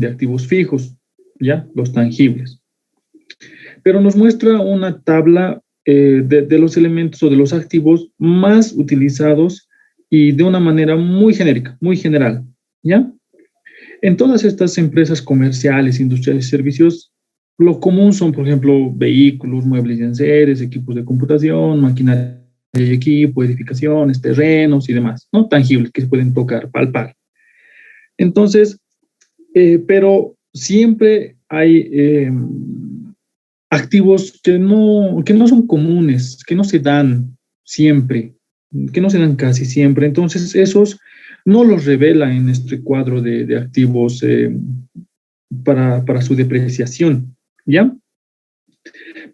de activos fijos, ¿ya? Los tangibles. Pero nos muestra una tabla de los elementos o de los activos más utilizados y de una manera muy genérica, muy general, ¿ya? En todas estas empresas comerciales, industriales y servicios, lo común son, por ejemplo, vehículos, muebles y enseres, equipos de computación, maquinaria y equipo, edificaciones, terrenos y demás, ¿no? Tangibles que se pueden tocar, palpar. Entonces, pero siempre hay activos que no son comunes, que no se dan siempre, que no se dan casi siempre. Entonces, esos no los revela en este cuadro de activos para su depreciación, ¿ya?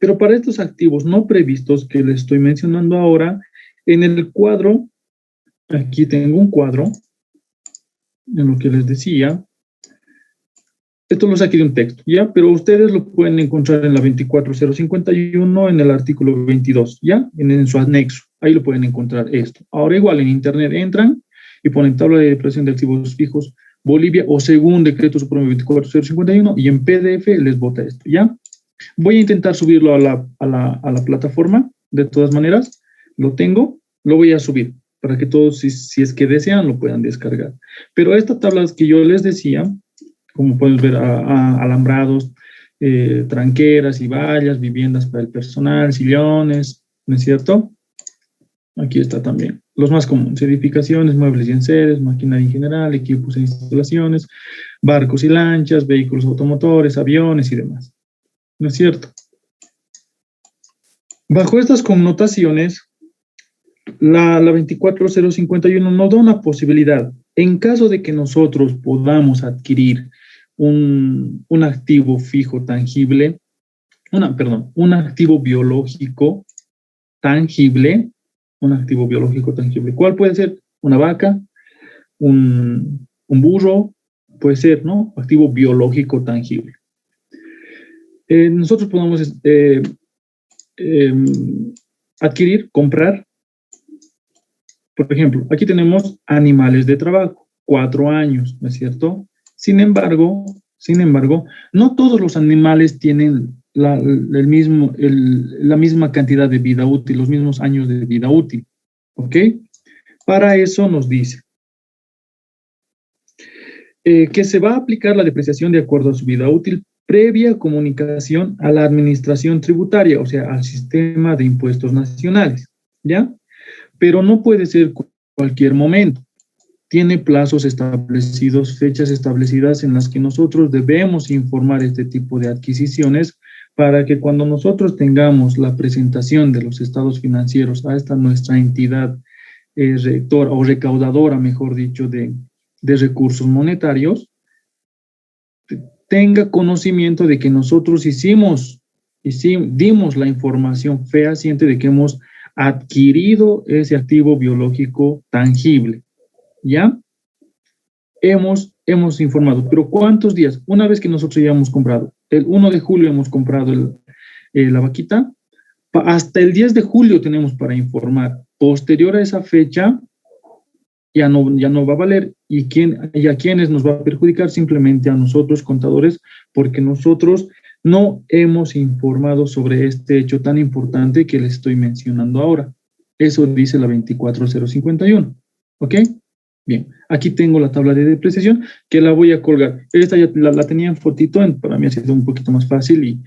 Pero para estos activos no previstos que les estoy mencionando ahora, en el cuadro, aquí tengo un cuadro, en lo que les decía, esto lo saqué de un texto, ¿ya? Pero ustedes lo pueden encontrar en la 24051, en el artículo 22, ¿ya? En su anexo, ahí lo pueden encontrar esto. Ahora igual en internet entran y ponen tabla de depreciación de activos fijos Bolivia o según decreto supremo 24051 y en PDF les bota esto, ¿ya? Voy a intentar subirlo a la plataforma, de todas maneras, lo tengo, lo voy a subir para que todos, si es que desean, lo puedan descargar. Pero esta tabla que yo les decía, como pueden ver, alambrados, tranqueras y vallas, viviendas para el personal, sillones, ¿no es cierto? Aquí está también. Los más comunes: edificaciones, muebles y enseres, maquinaria en general, equipos e instalaciones, barcos y lanchas, vehículos automotores, aviones y demás. ¿No es cierto? Bajo estas connotaciones, la 24051 nos da una posibilidad. En caso de que nosotros podamos adquirir un activo fijo tangible, un activo biológico tangible, ¿cuál puede ser? Una vaca, un burro, puede ser, ¿no? Activo biológico tangible. Nosotros podemos adquirir, comprar, por ejemplo, aquí tenemos animales de trabajo, 4 años, ¿no es cierto? Sin embargo, no todos los animales tienen la misma cantidad de vida útil, los mismos años de vida útil, ¿ok? Para eso nos dice que se va a aplicar la depreciación de acuerdo a su vida útil previa comunicación a la administración tributaria, o sea, al sistema de impuestos nacionales, ¿ya? Pero no puede ser cualquier momento. Tiene plazos establecidos, fechas establecidas en las que nosotros debemos informar este tipo de adquisiciones para que cuando nosotros tengamos la presentación de los estados financieros a esta nuestra entidad rectora o recaudadora, mejor dicho, de recursos monetarios, tenga conocimiento de que nosotros dimos la información fehaciente de que hemos adquirido ese activo biológico tangible, ¿ya? Hemos informado, pero ¿cuántos días? Una vez que nosotros ya hemos comprado, el 1 de julio hemos comprado la vaquita, hasta el 10 de julio tenemos para informar. Posterior a esa fecha, ya no va a valer. ¿Y a quiénes nos va a perjudicar? Simplemente a nosotros, contadores, porque nosotros no hemos informado sobre este hecho tan importante que les estoy mencionando ahora. Eso dice la 24051. ¿Ok? Bien, aquí tengo la tabla de depreciación que la voy a colgar. Esta ya la tenía en fotito, para mí ha sido un poquito más fácil y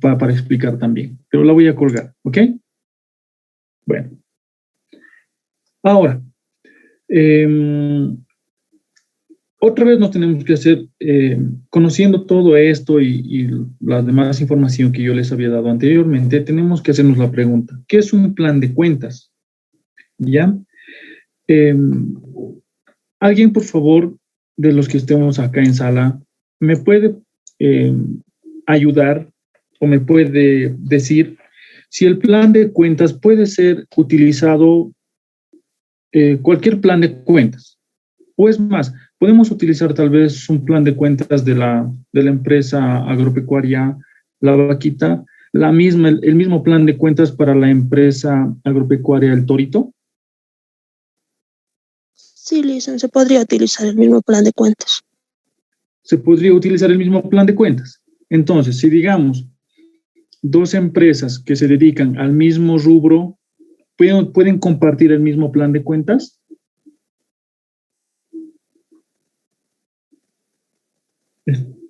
para explicar también, pero la voy a colgar. ¿Ok? Bueno. Ahora, otra vez nos tenemos que hacer, conociendo todo esto y la demás información que yo les había dado anteriormente, tenemos que hacernos la pregunta: ¿qué es un plan de cuentas? ¿Ya? Alguien, por favor, de los que estemos acá en sala, ¿me puede ayudar o me puede decir si el plan de cuentas puede ser utilizado, cualquier plan de cuentas? O es más, podemos utilizar tal vez un plan de cuentas de la empresa agropecuaria La Vaquita, el mismo plan de cuentas para la empresa agropecuaria El Torito. Sí, licenciado, se podría utilizar el mismo plan de cuentas. se podría utilizar el mismo plan de cuentas. Entonces, si digamos, dos empresas que se dedican al mismo rubro, ¿pueden compartir el mismo plan de cuentas?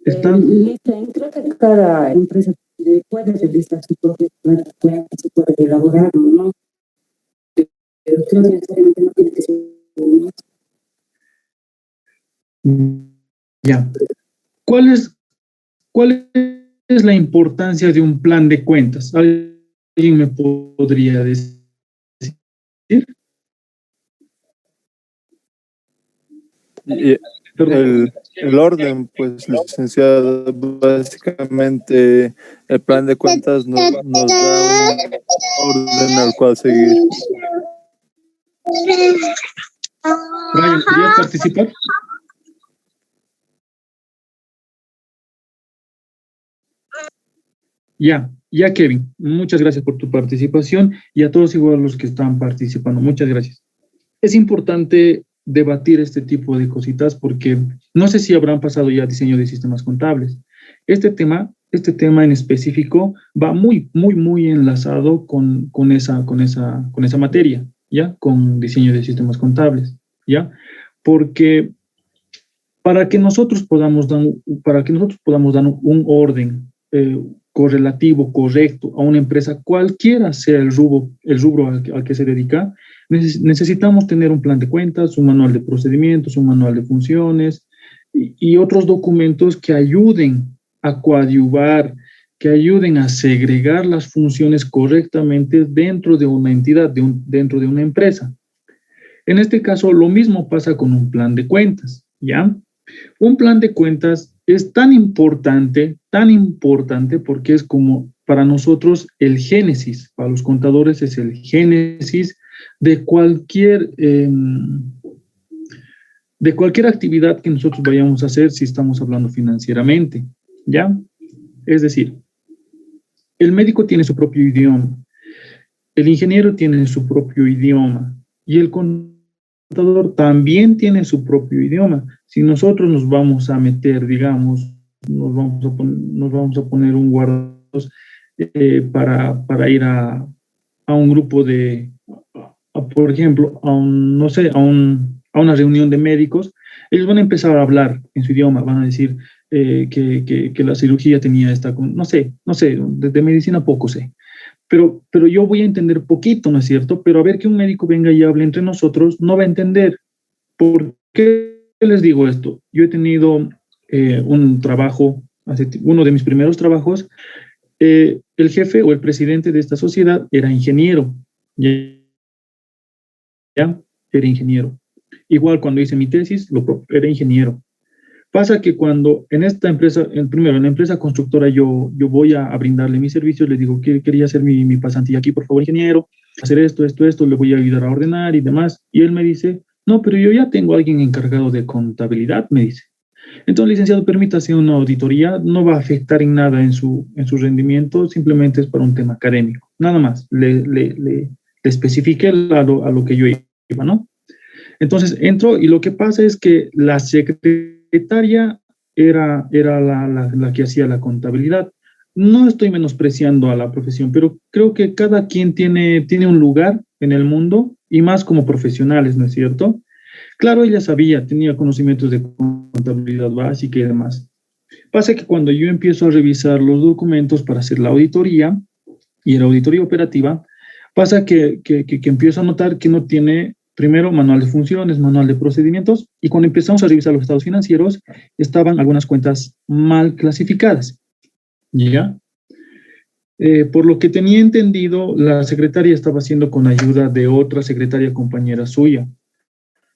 ¿Están? Creo que cada empresa puede realizar su propio plan de cuentas, se puede elaborarlo, ¿no? Pero creo que necesariamente no tiene que ser uno. Ya. ¿Cuál es la importancia de un plan de cuentas? ¿Alguien me podría decir? Y el orden, pues, licenciado, básicamente el plan de cuentas nos da un orden al cual seguir. Brian, ¿querías participar? Ya, Kevin, muchas gracias por tu participación y a todos igual los que están participando, muchas gracias. Es importante debatir este tipo de cositas porque no sé si habrán pasado ya diseño de sistemas contables. Este tema en específico va muy enlazado con esa materia, ¿ya? Con diseño de sistemas contables, ¿ya? Porque para que nosotros podamos dar un orden correlativo, correcto a una empresa, cualquiera sea el rubro al que se dedica, necesitamos tener un plan de cuentas, un manual de procedimientos, un manual de funciones y otros documentos que ayuden a coadyuvar, que ayuden a segregar las funciones correctamente dentro de una entidad, dentro de una empresa. En este caso, lo mismo pasa con un plan de cuentas, ¿ya? Un plan de cuentas es tan importante porque es como para nosotros el génesis, para los contadores es el génesis de cualquier actividad que nosotros vayamos a hacer si estamos hablando financieramente, ¿ya? Es decir, el médico tiene su propio idioma, el ingeniero tiene su propio idioma y el contador también tiene su propio idioma. Si nosotros nos vamos a meter, digamos, nos vamos a poner un guardados para ir a un grupo por ejemplo, no sé, a una reunión de médicos, ellos van a empezar a hablar en su idioma, van a decir que la cirugía tenía no sé, de medicina poco sé. Pero yo voy a entender poquito, ¿no es cierto? Pero a ver que un médico venga y hable entre nosotros, no va a entender. ¿Por qué les digo esto? Yo he tenido un trabajo, uno de mis primeros trabajos, el jefe o el presidente de esta sociedad era ingeniero, ¿ya? Era ingeniero. Igual cuando hice mi tesis, era ingeniero. Pasa que cuando en esta empresa, primero en la empresa constructora, yo voy a brindarle mis servicios, le digo que quería hacer mi pasantía aquí, por favor, ingeniero, hacer esto, le voy a ayudar a ordenar y demás. Y él me dice, no, pero yo ya tengo a alguien encargado de contabilidad, me dice. Entonces, licenciado, permítase una auditoría, no va a afectar en nada en su rendimiento, simplemente es para un tema académico. Nada más, le especifiqué a lo que yo iba, ¿no? Entonces entro y lo que pasa es que la secretaria era la que hacía la contabilidad. No estoy menospreciando a la profesión, pero creo que cada quien tiene un lugar en el mundo y más como profesionales, ¿no es cierto? Claro, ella tenía conocimientos de contabilidad básica y demás. Pasa que cuando yo empiezo a revisar los documentos para hacer la auditoría y la auditoría operativa, pasa que empiezo a notar que no tiene primero manual de funciones, manual de procedimientos, y cuando empezamos a revisar los estados financieros, estaban algunas cuentas mal clasificadas, ¿ya? Por lo que tenía entendido, la secretaria estaba haciendo con ayuda de otra secretaria compañera suya.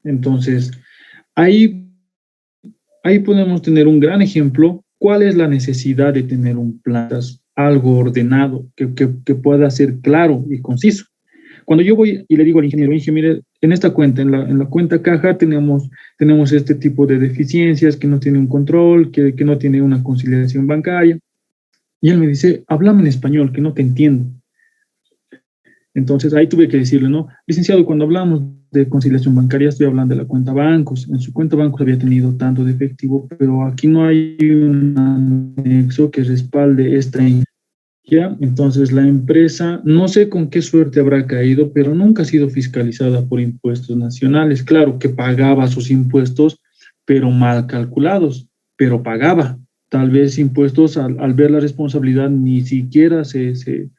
Entonces, ahí podemos tener un gran ejemplo. ¿Cuál es la necesidad de tener un plan, algo ordenado, que pueda ser claro y conciso? Cuando yo voy y le digo al ingeniero, mire, en esta cuenta, en la cuenta caja tenemos este tipo de deficiencias, que no tiene un control, que no tiene una conciliación bancaria. Y él me dice, háblame en español, que no te entiendo. Entonces ahí tuve que decirle, no, licenciado, cuando hablamos de conciliación bancaria, estoy hablando de la cuenta bancos. En su cuenta bancos había tenido tanto de efectivo, pero aquí no hay un anexo que respalde esta. ¿Ya? Entonces la empresa, no sé con qué suerte habrá caído, pero nunca ha sido fiscalizada por impuestos nacionales. Claro que pagaba sus impuestos, pero mal calculados, pero pagaba. Tal vez impuestos al ver la responsabilidad ni siquiera se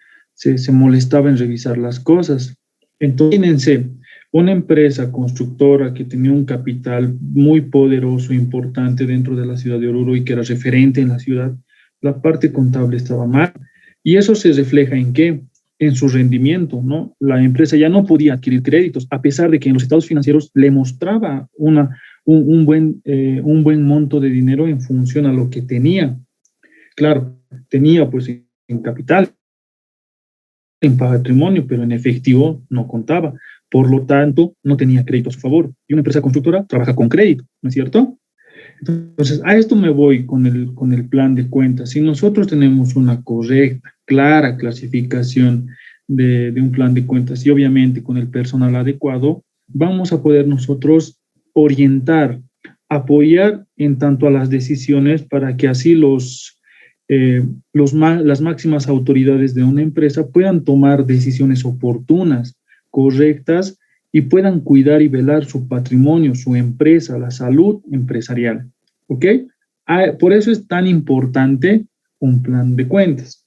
molestaba en revisar las cosas. Entonces, imagínense, una empresa constructora que tenía un capital muy poderoso, importante dentro de la ciudad de Oruro y que era referente en la ciudad, la parte contable estaba mal. Y eso se refleja en qué? En su rendimiento, ¿no? La empresa ya no podía adquirir créditos, a pesar de que en los estados financieros le mostraba un buen monto de dinero en función a lo que tenía. Claro, tenía pues en capital, en patrimonio, pero en efectivo no contaba. Por lo tanto, no tenía crédito a su favor. Y una empresa constructora trabaja con crédito, ¿no es cierto? Entonces, a esto me voy con el plan de cuentas. Si nosotros tenemos una correcta, clara clasificación de un plan de cuentas y obviamente con el personal adecuado, vamos a poder nosotros orientar, apoyar en tanto a las decisiones para que así las máximas autoridades de una empresa puedan tomar decisiones oportunas, correctas y puedan cuidar y velar su patrimonio, su empresa, la salud empresarial. ¿Ok? Por eso es tan importante un plan de cuentas.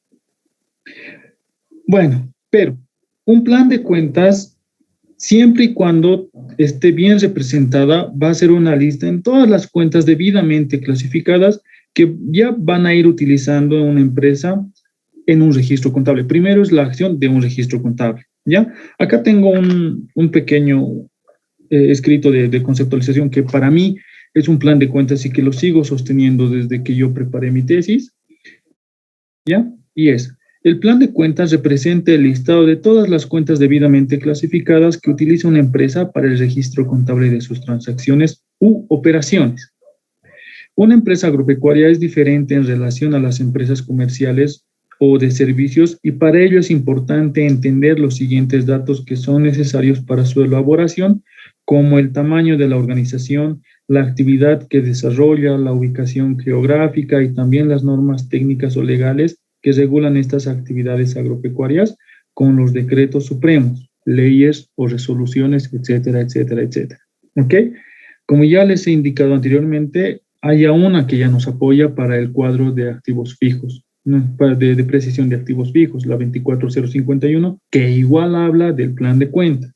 Bueno, pero un plan de cuentas, siempre y cuando esté bien representada, va a ser una lista en todas las cuentas debidamente clasificadas que ya van a ir utilizando en una empresa en un registro contable. Primero es la acción de un registro contable, ¿ya? Acá tengo un pequeño escrito de conceptualización que para mí es un plan de cuentas y que lo sigo sosteniendo desde que yo preparé mi tesis, ¿ya? Y el plan de cuentas representa el listado de todas las cuentas debidamente clasificadas que utiliza una empresa para el registro contable de sus transacciones u operaciones. Una empresa agropecuaria es diferente en relación a las empresas comerciales o de servicios y para ello es importante entender los siguientes datos que son necesarios para su elaboración, como el tamaño de la organización, la actividad que desarrolla, la ubicación geográfica y también las normas técnicas o legales que regulan estas actividades agropecuarias con los decretos supremos, leyes o resoluciones, etcétera, etcétera, etcétera. ¿Ok? Como ya les he indicado anteriormente, hay una que ya nos apoya para el cuadro de activos fijos, ¿no? de precisión de activos fijos, la 24051, que igual habla del plan de cuentas.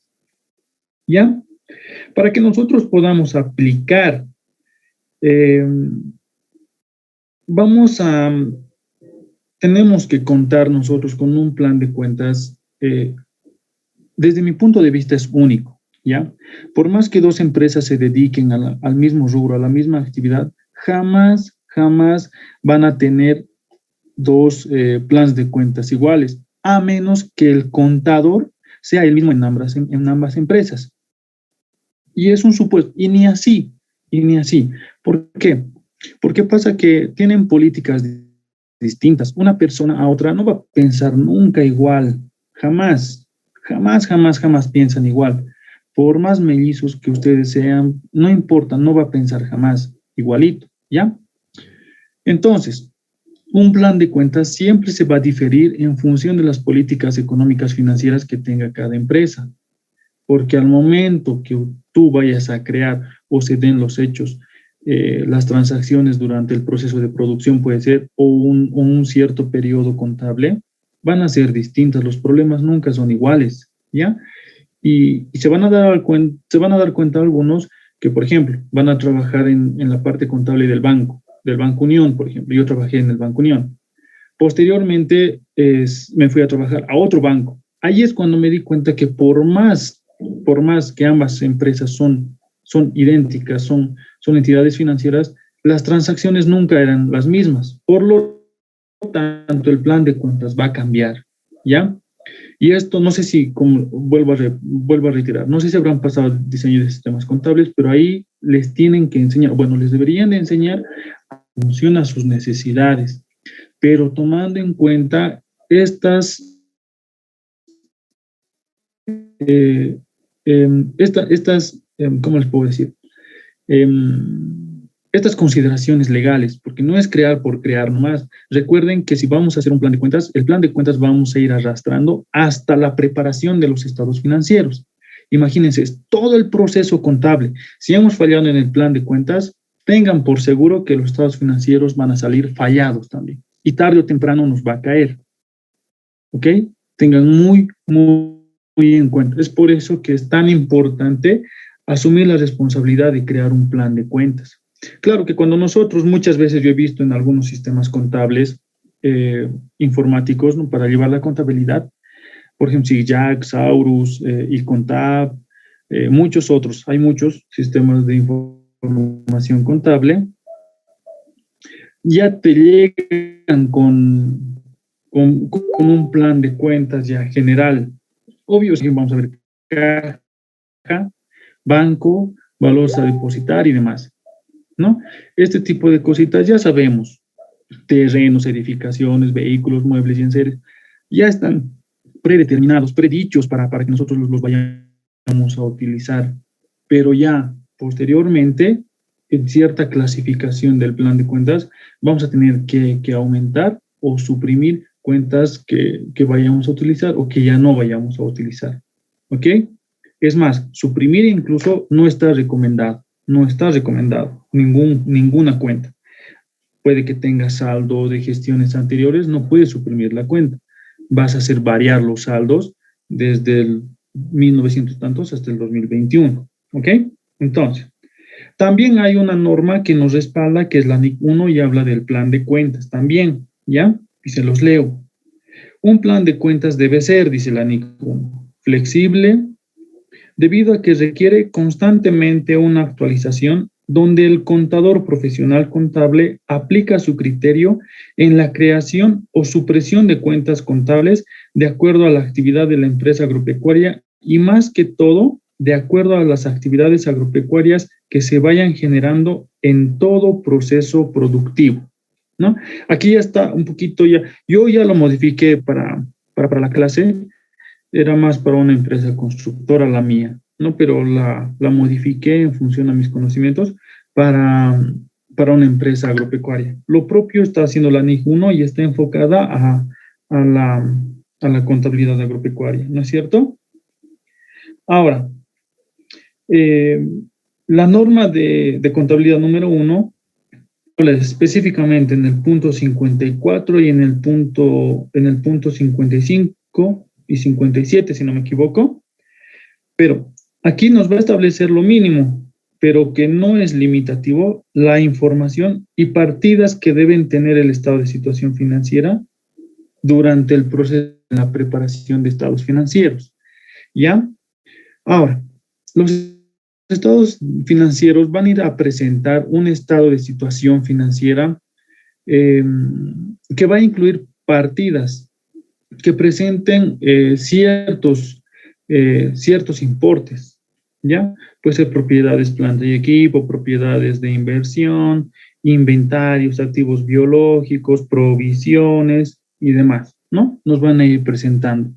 ¿Ya? Para que nosotros podamos aplicar, tenemos que contar nosotros con un plan de cuentas, desde mi punto de vista es único, ¿ya? Por más que dos empresas se dediquen al mismo rubro, a la misma actividad, jamás van a tener dos planes de cuentas iguales, a menos que el contador sea el mismo en ambas empresas. Y es un supuesto, y ni así. ¿Por qué? Porque pasa que tienen políticas distintas. Una persona a otra no va a pensar nunca igual, jamás piensan igual. Por más mellizos que ustedes sean, no importa, no va a pensar jamás igualito, ¿ya? Entonces, un plan de cuentas siempre se va a diferir en función de las políticas económicas financieras que tenga cada empresa. Porque al momento que tú vayas a crear o se den los hechos, las transacciones durante el proceso de producción puede ser, o un cierto periodo contable, van a ser distintas, los problemas nunca son iguales, ¿ya? Y se van a dar cuenta algunos que, por ejemplo, van a trabajar en la parte contable del Banco Unión, por ejemplo. Yo trabajé en el Banco Unión. Posteriormente me fui a trabajar a otro banco. Ahí es cuando me di cuenta que por más que ambas empresas son idénticas, son entidades financieras, las transacciones nunca eran las mismas. Por lo tanto, el plan de cuentas va a cambiar, ¿ya? Y esto no sé si, como vuelvo a reiterar, no sé si habrán pasado el diseño de sistemas contables, pero ahí les tienen que enseñar, bueno, les deberían de enseñar a funcionar sus necesidades, pero tomando en cuenta estas ¿cómo les puedo decir? Estas consideraciones legales, porque no es crear por crear nomás. Recuerden que si vamos a hacer un plan de cuentas, el plan de cuentas vamos a ir arrastrando hasta la preparación de los estados financieros. Imagínense, es todo el proceso contable. Si hemos fallado en el plan de cuentas, tengan por seguro que los estados financieros van a salir fallados también. Y tarde o temprano nos va a caer. ¿Ok? Tengan muy en cuenta. Es por eso que es tan importante asumir la responsabilidad de crear un plan de cuentas. Claro que cuando nosotros, muchas veces yo he visto en algunos sistemas contables informáticos, ¿no?, para llevar la contabilidad, por ejemplo, SIGJAX, Saurus, Icontab, muchos otros, hay muchos sistemas de información contable, ya te llegan con un plan de cuentas ya general. Obvio, sí, vamos a ver caja, banco, valores a depositar y demás, ¿no? Este tipo de cositas ya sabemos. Terrenos, edificaciones, vehículos, muebles y enseres, ya están predeterminados, predichos para que nosotros los vayamos a utilizar. Pero ya posteriormente, en cierta clasificación del plan de cuentas, vamos a tener que aumentar o suprimir cuentas que vayamos a utilizar o que ya no vayamos a utilizar. ¿Ok? Es más, suprimir incluso no está recomendado. No está recomendado ninguna cuenta. Puede que tenga saldo de gestiones anteriores, no puedes suprimir la cuenta. Vas a hacer variar los saldos desde el 1900 tantos hasta el 2021. ¿Ok? Entonces, también hay una norma que nos respalda, que es la NIC 1 y habla del plan de cuentas también, ¿ya? Y se los leo. Un plan de cuentas debe ser, dice la NIC 1, flexible, debido a que requiere constantemente una actualización donde el contador profesional contable aplica su criterio en la creación o supresión de cuentas contables de acuerdo a la actividad de la empresa agropecuaria y más que todo, de acuerdo a las actividades agropecuarias que se vayan generando en todo proceso productivo, ¿no? Aquí ya está un poquito ya, yo ya lo modifiqué para la clase, era más para una empresa constructora la mía, ¿no? Pero la modifiqué en función a mis conocimientos para una empresa agropecuaria. Lo propio está haciendo la NIC 1 y está enfocada a la contabilidad agropecuaria, ¿no es cierto? Ahora, la norma de contabilidad número 1 habla específicamente en el punto 54 y en el punto 55 y 57, si no me equivoco, pero aquí nos va a establecer lo mínimo, pero que no es limitativo, la información y partidas que deben tener el estado de situación financiera durante el proceso de la preparación de estados financieros, ¿ya? Ahora, los estados financieros van a ir a presentar un estado de situación financiera que va a incluir partidas que presenten ciertos importes, ¿ya? Puede ser propiedades, planta y equipo, propiedades de inversión, inventarios, activos biológicos, provisiones y demás, ¿no? Nos van a ir presentando.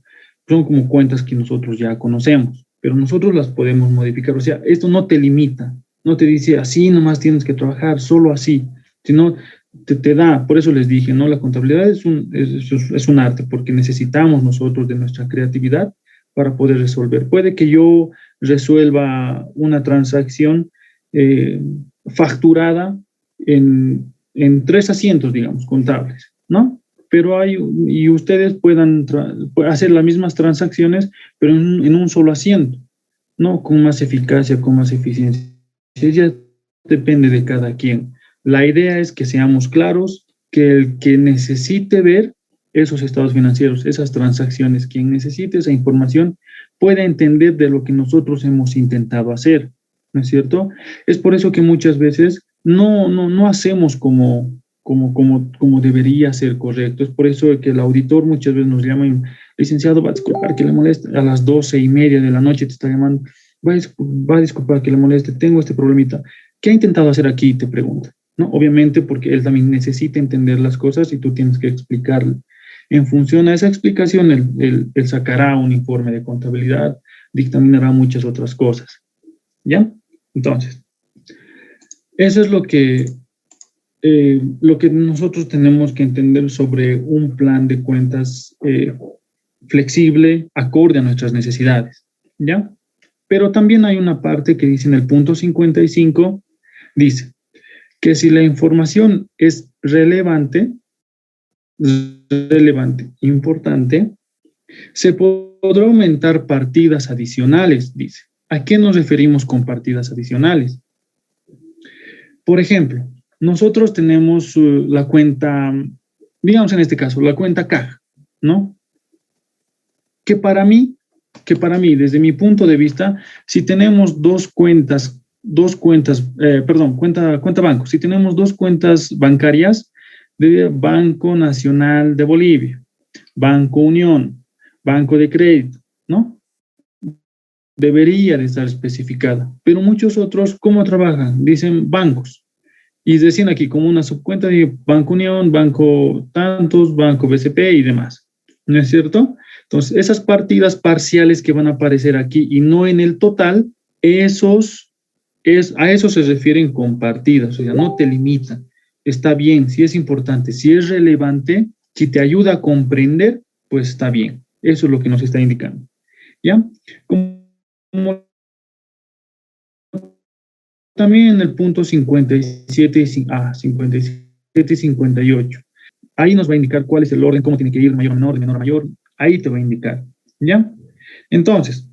Son como cuentas que nosotros ya conocemos, pero nosotros las podemos modificar. O sea, esto no te limita, no te dice así nomás tienes que trabajar, solo así, sino te da, por eso les dije, ¿no? La contabilidad es un arte, porque necesitamos nosotros de nuestra creatividad para poder resolver. Puede que yo resuelva una transacción facturada en 3 asientos, digamos, contables, ¿no? Pero y ustedes puedan hacer las mismas transacciones, pero en un solo asiento, ¿no? Con más eficacia, con más eficiencia. Ya depende de cada quien. La idea es que seamos claros, que el que necesite ver esos estados financieros, esas transacciones, quien necesite esa información, pueda entender de lo que nosotros hemos intentado hacer, ¿no es cierto? Es por eso que muchas veces no hacemos como debería ser correcto. Es por eso que el auditor muchas veces nos llama y, licenciado, va a disculpar que le moleste, a las 12:30 de la noche te está llamando, va a disculpar que le moleste, tengo este problemita. ¿Qué ha intentado hacer aquí? Te pregunta, ¿no? Obviamente porque él también necesita entender las cosas y tú tienes que explicarle. En función a esa explicación, él sacará un informe de contabilidad, dictaminará muchas otras cosas. ¿Ya? Entonces, eso es lo que nosotros tenemos que entender sobre un plan de cuentas flexible, acorde a nuestras necesidades. ¿Ya? Pero también hay una parte que dice en el punto 55, dice que si la información es relevante, importante, se podrá aumentar partidas adicionales, dice. ¿A qué nos referimos con partidas adicionales? Por ejemplo, nosotros tenemos la cuenta, digamos en este caso, la cuenta caja, ¿no? Que para mí, desde mi punto de vista, si tenemos cuenta banco, si tenemos dos cuentas bancarias de Banco Nacional de Bolivia, Banco Unión, Banco de Crédito, ¿no? Debería de estar especificada, pero muchos otros, ¿cómo trabajan? Dicen bancos, y decían aquí como una subcuenta de Banco Unión, Banco Tantos, Banco BCP y demás, ¿no es cierto? Entonces, esas partidas parciales que van a aparecer aquí y no en el total, a eso se refieren con partidas, o sea, no te limitan. Está bien, si es importante, si es relevante, si te ayuda a comprender, pues está bien. Eso es lo que nos está indicando. ¿Ya? Como también en el punto 57 y 58. Ahí nos va a indicar cuál es el orden, cómo tiene que ir, mayor a menor, de menor a mayor. Ahí te va a indicar. ¿Ya? Entonces,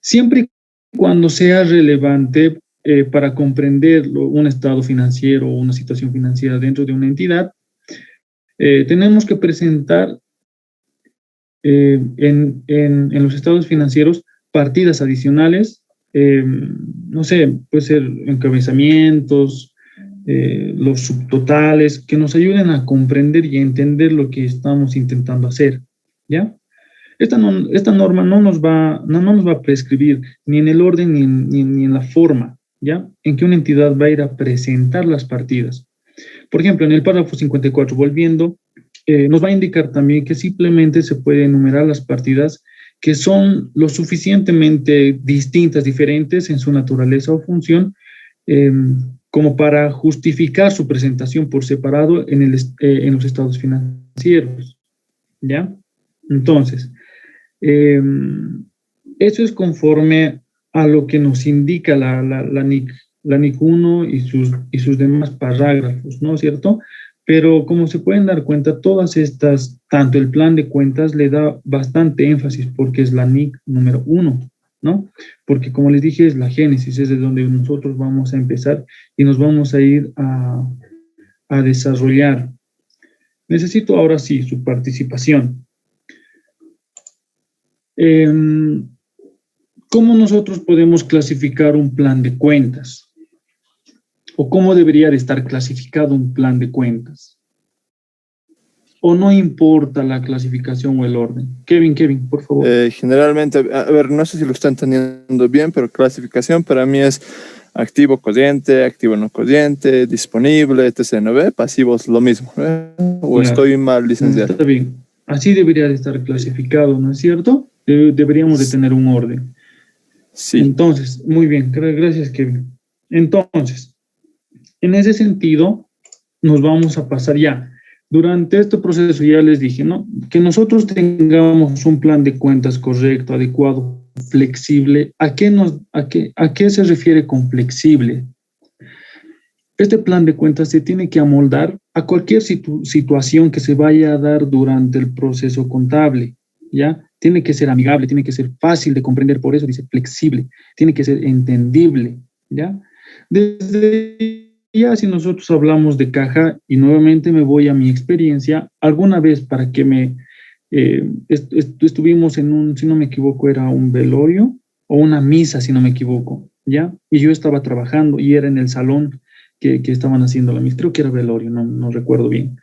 siempre y cuando sea relevante para comprender un estado financiero o una situación financiera dentro de una entidad, tenemos que presentar en los estados financieros partidas adicionales, no sé, puede ser encabezamientos, los subtotales, que nos ayuden a comprender y a entender lo que estamos intentando hacer, ¿ya? Esta norma no nos va a prescribir ni en el orden ni en la forma, ¿ya? En que una entidad va a ir a presentar las partidas. Por ejemplo, en el párrafo 54, volviendo, nos va a indicar también que simplemente se puede enumerar las partidas que son lo suficientemente distintas, diferentes en su naturaleza o función, como para justificar su presentación por separado en los estados financieros, ¿ya? Entonces, eso es conforme a lo que nos indica la NIC 1 y sus demás parágrafos, ¿no es cierto? Pero como se pueden dar cuenta, todas estas, tanto el plan de cuentas le da bastante énfasis porque es la NIC número 1, ¿no? Porque como les dije, es la génesis, es de donde nosotros vamos a empezar y nos vamos a ir a desarrollar. Necesito ahora sí su participación. ¿Cómo nosotros podemos clasificar un plan de cuentas? ¿O cómo debería de estar clasificado un plan de cuentas? ¿O no importa la clasificación o el orden? Kevin, por favor. Generalmente, a ver, no sé si lo están entendiendo bien, pero clasificación para mí es activo cociente, activo no cociente, disponible, etc. ¿No ve? Pasivos, lo mismo. ¿O estoy mal, licenciado? Está bien. Así debería de estar clasificado, ¿no es cierto? Deberíamos de tener un orden. Sí. Entonces, muy bien, gracias, Kevin. Entonces, en ese sentido, nos vamos a pasar ya. Durante este proceso ya les dije, ¿no? Que nosotros tengamos un plan de cuentas correcto, adecuado, flexible. ¿A qué se refiere con flexible? Este plan de cuentas se tiene que amoldar a cualquier situación que se vaya a dar durante el proceso contable, ¿ya? Tiene que ser amigable, tiene que ser fácil de comprender, por eso dice flexible, tiene que ser entendible, ¿ya? Desde ya, si nosotros hablamos de caja, y nuevamente me voy a mi experiencia, alguna vez para que estuvimos en un, si no me equivoco, era un velorio o una misa, si no me equivoco, ¿ya? Y yo estaba trabajando y era en el salón que estaban haciendo la misa, creo que era velorio, no recuerdo bien.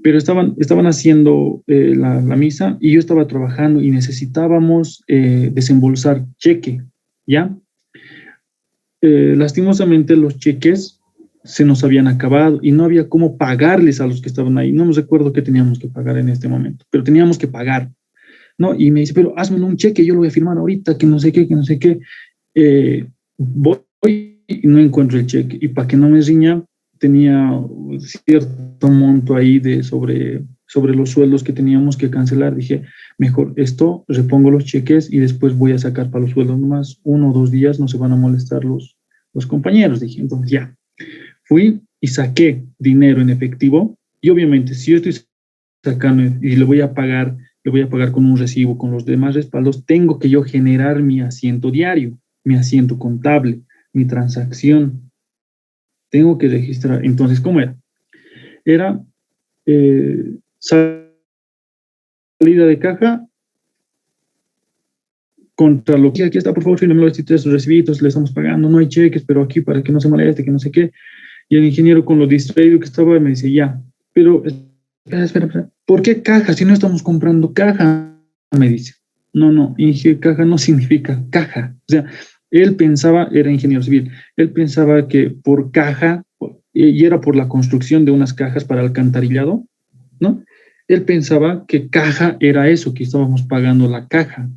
Pero estaban haciendo la misa y yo estaba trabajando y necesitábamos desembolsar cheque, ¿ya? Lastimosamente los cheques se nos habían acabado y no había cómo pagarles a los que estaban ahí. No me recuerdo qué teníamos que pagar en este momento, pero teníamos que pagar. ¿no? Y me dice, pero hazme un cheque, yo lo voy a firmar ahorita, que no sé qué, que no sé qué. Voy y no encuentro el cheque. Y para que no me riña, tenía cierto monto ahí sobre los sueldos que teníamos que cancelar. Dije, mejor esto, repongo los cheques y después voy a sacar para los sueldos. Nomás 1 o 2 días no se van a molestar los compañeros. Dije, entonces ya. Fui y saqué dinero en efectivo. Y obviamente, si yo estoy sacando y le voy a pagar con un recibo, con los demás respaldos, tengo que yo generar mi asiento diario, mi asiento contable, mi transacción. Tengo que registrar. Entonces, ¿cómo era? Era salida de caja contra lo que aquí está, por favor, fírmeme los tres recibitos, le estamos pagando, no hay cheques, pero aquí para que no se moleste, que no sé qué. Y el ingeniero con lo distraído que estaba me dice, ya, pero espera, ¿por qué caja si no estamos comprando caja? Me dice. No, caja no significa caja. O sea, él pensaba, era ingeniero civil, él pensaba que por caja, y era por la construcción de unas cajas para alcantarillado, ¿no? Él pensaba que caja era eso, que estábamos pagando la caja,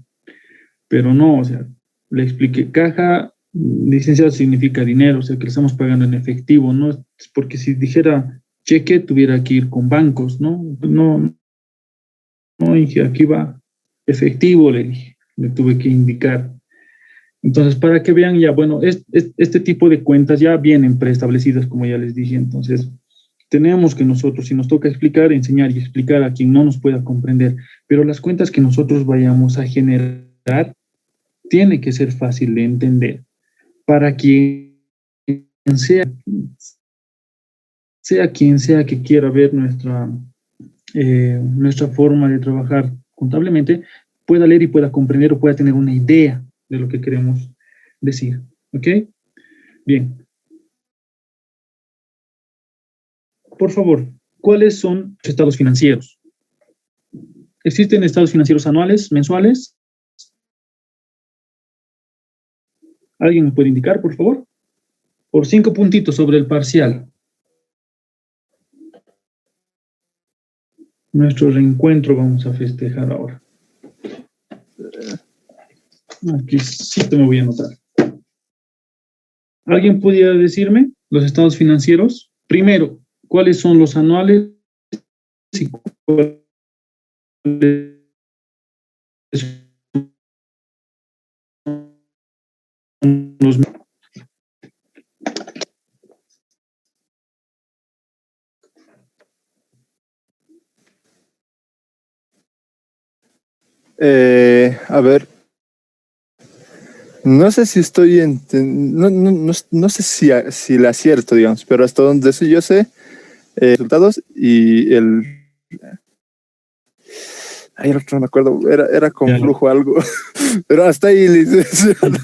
pero no, o sea, le expliqué, caja, licenciado, significa dinero, o sea, que le estamos pagando en efectivo, ¿no? Es porque si dijera cheque, tuviera que ir con bancos, ¿no? No, dije, aquí va efectivo, le dije, le tuve que indicar. Entonces, para que vean ya, bueno, este tipo de cuentas ya vienen preestablecidas, como ya les dije. Entonces, tenemos que nosotros, si nos toca explicar, enseñar y explicar a quien no nos pueda comprender, pero las cuentas que nosotros vayamos a generar, tiene que ser fácil de entender para quien sea, sea quien sea que quiera ver nuestra forma de trabajar contablemente, pueda leer y pueda comprender o pueda tener una idea de lo que queremos decir. ¿Ok? Bien. Por favor, ¿cuáles son los estados financieros? ¿Existen estados financieros anuales, mensuales? ¿Alguien me puede indicar, por favor? Por 5 puntitos sobre el parcial. Nuestro reencuentro vamos a festejar ahora. Aquí sí te me voy a anotar. ¿Alguien pudiera decirme los estados financieros? Primero, ¿cuáles son los anuales y cuáles son los... A ver, no sé si estoy no sé si la acierto, digamos, pero hasta donde yo sé, resultados y ay, el otro no me acuerdo, era con Ya. flujo algo, pero hasta ahí, licenciado.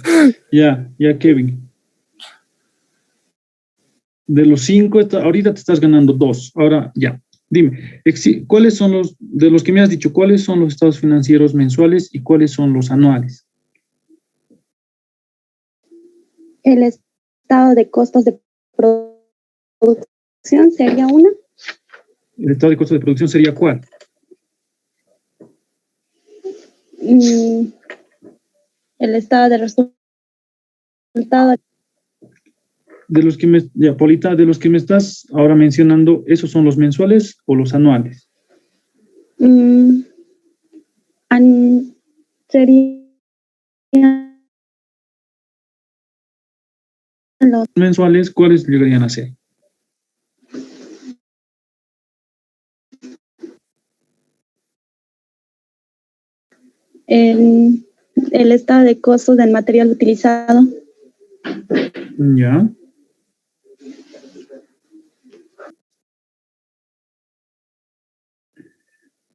Ya, Kevin. De los 5, ahorita te estás ganando 2. Ahora, ya. Dime, ¿cuáles son de los que me has dicho, cuáles son los estados financieros mensuales y cuáles son los anuales? El estado de costos de producción sería una. ¿El estado de costos de producción sería cuál? El estado de resultado. Polita, de los que me estás ahora mencionando, ¿esos son los mensuales o los anuales? Sería los mensuales, ¿cuáles llegarían a ser? el estado de costos del material utilizado. Ya.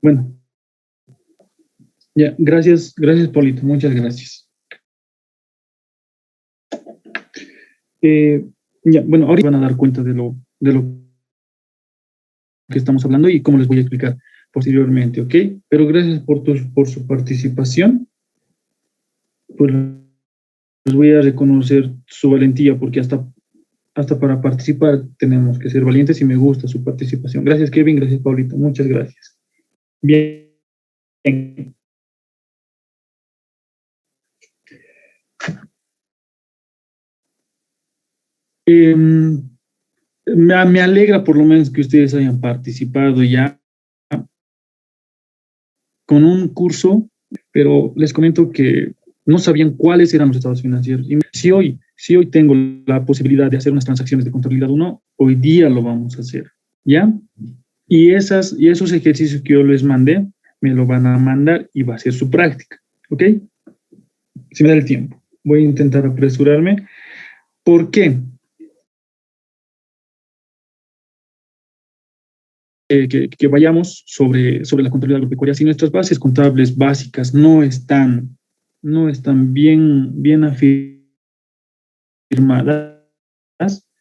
Bueno. Ya, gracias, Polito, muchas gracias. Ya, bueno, ahorita van a dar cuenta de lo que estamos hablando y cómo les voy a explicar posteriormente, ¿ok? Pero gracias por su participación. Pues les voy a reconocer su valentía porque hasta para participar tenemos que ser valientes y me gusta su participación. Gracias, Kevin, gracias, Paulito, muchas gracias. Bien. Me alegra por lo menos que ustedes hayan participado ya con un curso, pero les comento que no sabían cuáles eran los estados financieros. Y si hoy tengo la posibilidad de hacer unas transacciones de contabilidad 1, hoy día lo vamos a hacer, ¿ya? Y esos ejercicios que yo les mandé, me lo van a mandar y va a ser su práctica, ¿ok? Si me da el tiempo. Voy a intentar apresurarme. ¿Por qué? Que vayamos sobre la contabilidad agropecuaria. Si nuestras bases contables básicas no están bien afirmadas,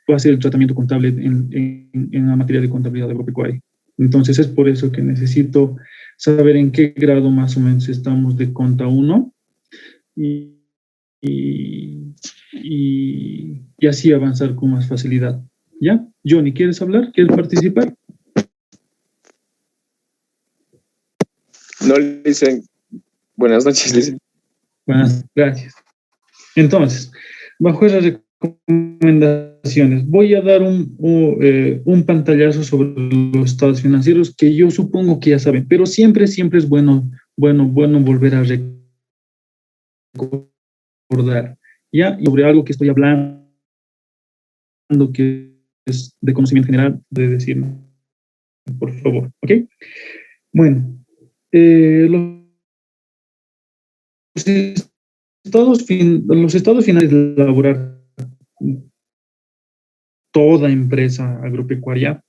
va a ser el tratamiento contable en la materia de contabilidad agropecuaria. Entonces es por eso que necesito saber en qué grado más o menos estamos de conta 1 y así avanzar con más facilidad. ¿Ya? Johnny, ¿quieres hablar? ¿Quieres participar? No, Licen. Buenas noches, Licen. Buenas, gracias. Entonces, bajo esas recomendaciones, voy a dar un pantallazo sobre los estados financieros que yo supongo que ya saben, pero siempre es bueno volver a recordar, ¿ya? Y sobre algo que estoy hablando, que es de conocimiento general, de decirme, por favor, ¿ok? Bueno, los estados finales de elaborar toda empresa agropecuaria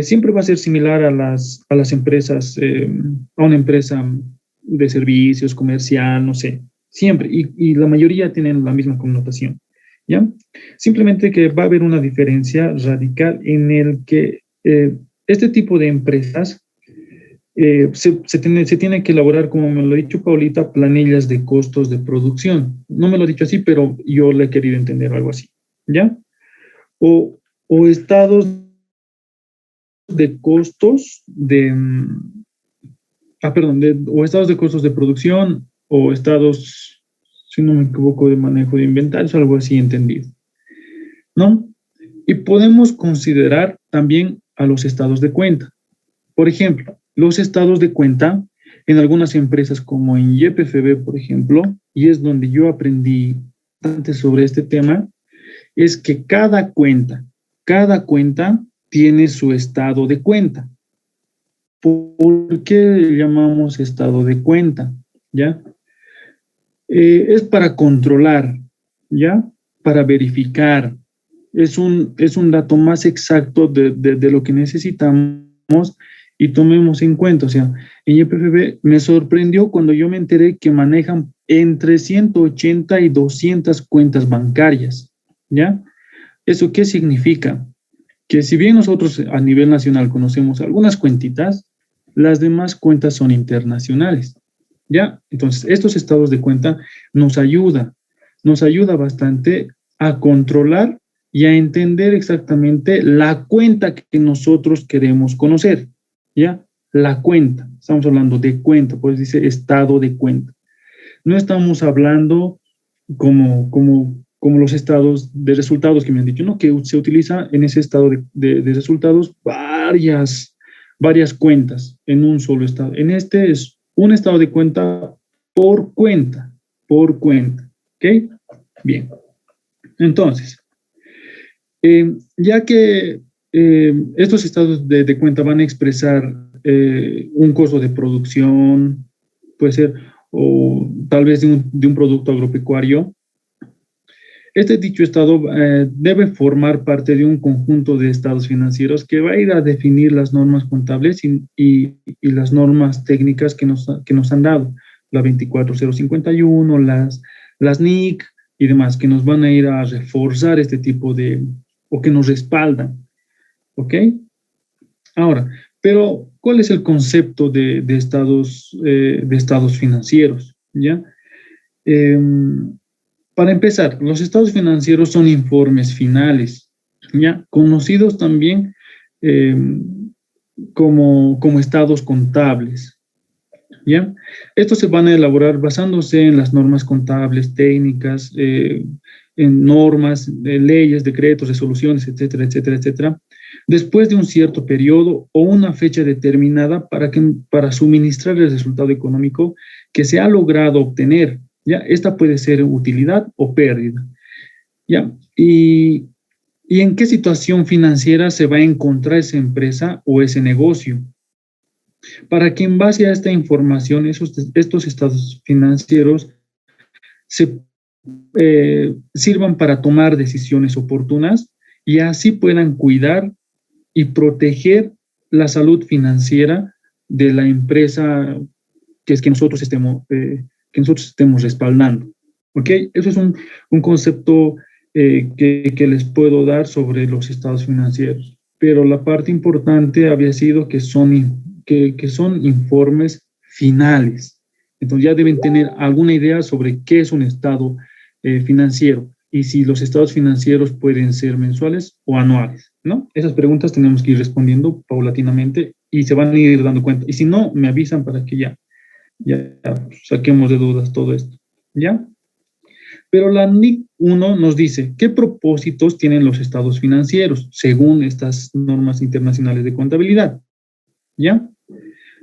siempre va a ser similar a las empresas, a una empresa de servicios, comercial, no sé, siempre, y la mayoría tienen la misma connotación, ¿ya? Simplemente que va a haber una diferencia radical en el que este tipo de empresas se tiene que elaborar, como me lo ha dicho Paulita, planillas de costos de producción. No me lo ha dicho así, pero yo le he querido entender algo así, ¿ya? O estados de costos o estados de costos de producción, o estados, si no me equivoco, de manejo de inventarios, algo así entendido, ¿no? Y podemos considerar también a los estados de cuenta. Por ejemplo, los estados de cuenta en algunas empresas como en YPFB, por ejemplo, y es donde yo aprendí antes sobre este tema, es que cada cuenta tiene su estado de cuenta. ¿Por qué llamamos estado de cuenta? ¿Ya? Es para controlar, ¿ya? Para verificar. Es un dato más exacto de lo que necesitamos y tomemos en cuenta. O sea, en YPFB me sorprendió cuando yo me enteré que manejan entre 180 y 200 cuentas bancarias, ¿ya? ¿Eso qué significa? Que si bien nosotros a nivel nacional conocemos algunas cuentitas, las demás cuentas son internacionales, ¿ya? Entonces, estos estados de cuenta nos ayuda bastante a controlar y a entender exactamente la cuenta que nosotros queremos conocer, ¿ya? La cuenta, estamos hablando de cuenta, pues dice estado de cuenta. No estamos hablando como los estados de resultados que me han dicho, ¿no? Que se utiliza en ese estado de resultados varias cuentas en un solo estado. En este es un estado de cuenta, ¿ok? Bien. Entonces, ya que estos estados de cuenta van a expresar un costo de producción, puede ser, o tal vez de un producto agropecuario, este dicho estado debe formar parte de un conjunto de estados financieros que va a ir a definir las normas contables y las normas técnicas que nos han dado, la 24051, las NIC y demás, que nos van a ir a reforzar este tipo o que nos respaldan, ¿ok? Ahora, pero, ¿cuál es el concepto de estados financieros? ¿Ya? Para empezar, los estados financieros son informes finales, ¿ya? Conocidos también como estados contables, ¿ya? Estos se van a elaborar basándose en las normas contables técnicas en normas, leyes, decretos, resoluciones, etcétera, etcétera, etcétera, después de un cierto periodo o una fecha determinada para suministrar el resultado económico que se ha logrado obtener. ¿Ya? Esta puede ser utilidad o pérdida. ¿Ya? ¿Y en qué situación financiera se va a encontrar esa empresa o ese negocio? Para que en base a esta información, estos estados financieros sirvan para tomar decisiones oportunas y así puedan cuidar y proteger la salud financiera de la empresa que nosotros estemos respaldando. ¿Ok? Eso es un concepto que les puedo dar sobre los estados financieros. Pero la parte importante había sido que son informes finales. Entonces ya deben tener alguna idea sobre qué es un estado financiero y si los estados financieros pueden ser mensuales o anuales, ¿no? Esas preguntas tenemos que ir respondiendo paulatinamente y se van a ir dando cuenta. Y si no, me avisan para que ya saquemos de dudas todo esto, ¿ya? Pero la NIC 1 nos dice qué propósitos tienen los estados financieros según estas normas internacionales de contabilidad, ¿ya?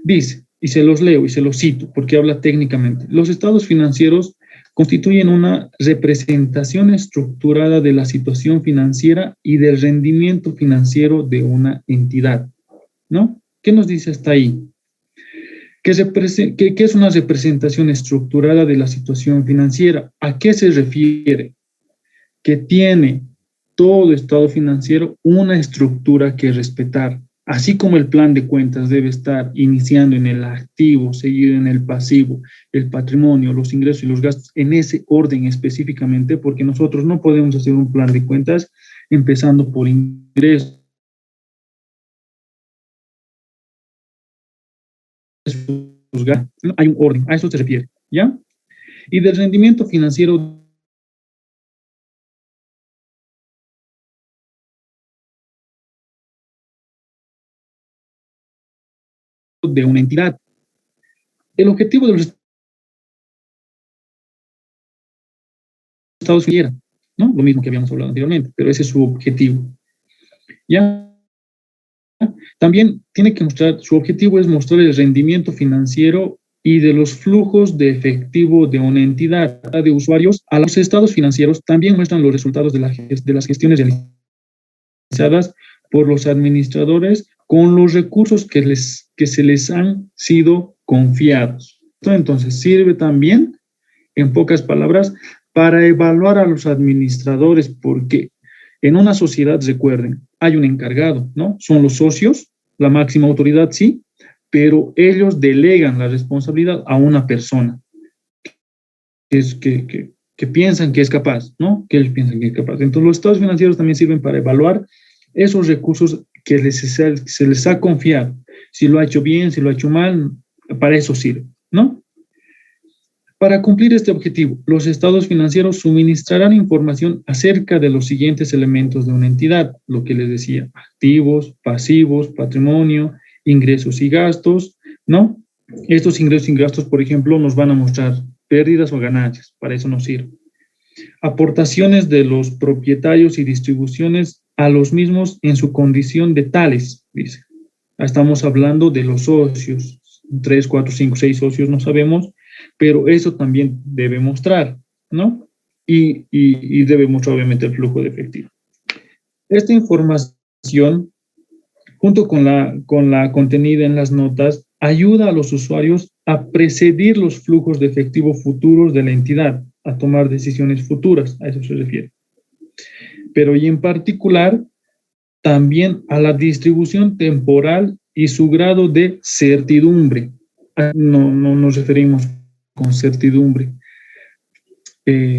Dice, y se los leo y se los cito porque habla técnicamente, los estados financieros constituyen una representación estructurada de la situación financiera y del rendimiento financiero de una entidad, ¿no? ¿Qué nos dice hasta ahí? ¿Qué es una representación estructurada de la situación financiera? ¿A qué se refiere? Que tiene todo estado financiero una estructura que respetar, así como el plan de cuentas debe estar iniciando en el activo, seguido en el pasivo, el patrimonio, los ingresos y los gastos, en ese orden específicamente, porque nosotros no podemos hacer un plan de cuentas empezando por ingresos. Hay un orden, a eso se refiere, ¿ya? Y del rendimiento financiero de una entidad. El objetivo de los estados financieros, ¿no? Lo mismo que habíamos hablado anteriormente, pero ese es su objetivo, ¿ya? También tiene que mostrar, su objetivo es mostrar el rendimiento financiero y de los flujos de efectivo de una entidad de usuarios. A los estados financieros también muestran los resultados de las gestiones realizadas por los administradores con los recursos que se les han sido confiados. Entonces, sirve también, en pocas palabras, para evaluar a los administradores, porque en una sociedad, recuerden, hay un encargado, ¿no? Son los socios, la máxima autoridad, sí, pero ellos delegan la responsabilidad a una persona que piensan que es capaz, ¿no? Que ellos piensan que es capaz. Entonces, los estados financieros también sirven para evaluar esos recursos que se les ha confiado. Si lo ha hecho bien, si lo ha hecho mal, para eso sirve, ¿no? Para cumplir este objetivo, los estados financieros suministrarán información acerca de los siguientes elementos de una entidad, lo que les decía, activos, pasivos, patrimonio, ingresos y gastos, ¿no? Estos ingresos y gastos, por ejemplo, nos van a mostrar pérdidas o ganancias, para eso nos sirve. Aportaciones de los propietarios y distribuciones a los mismos en su condición de tales, dice. Estamos hablando de los socios, 3, 4, 5, 6 socios, no sabemos, pero eso también debe mostrar, ¿no? Y debe mostrar obviamente el flujo de efectivo. Esta información, junto con la contenida en las notas, ayuda a los usuarios a precedir los flujos de efectivo futuros de la entidad, a tomar decisiones futuras, a eso se refiere. Pero y en particular, también a la distribución temporal y su grado de certidumbre. No nos referimos con certidumbre.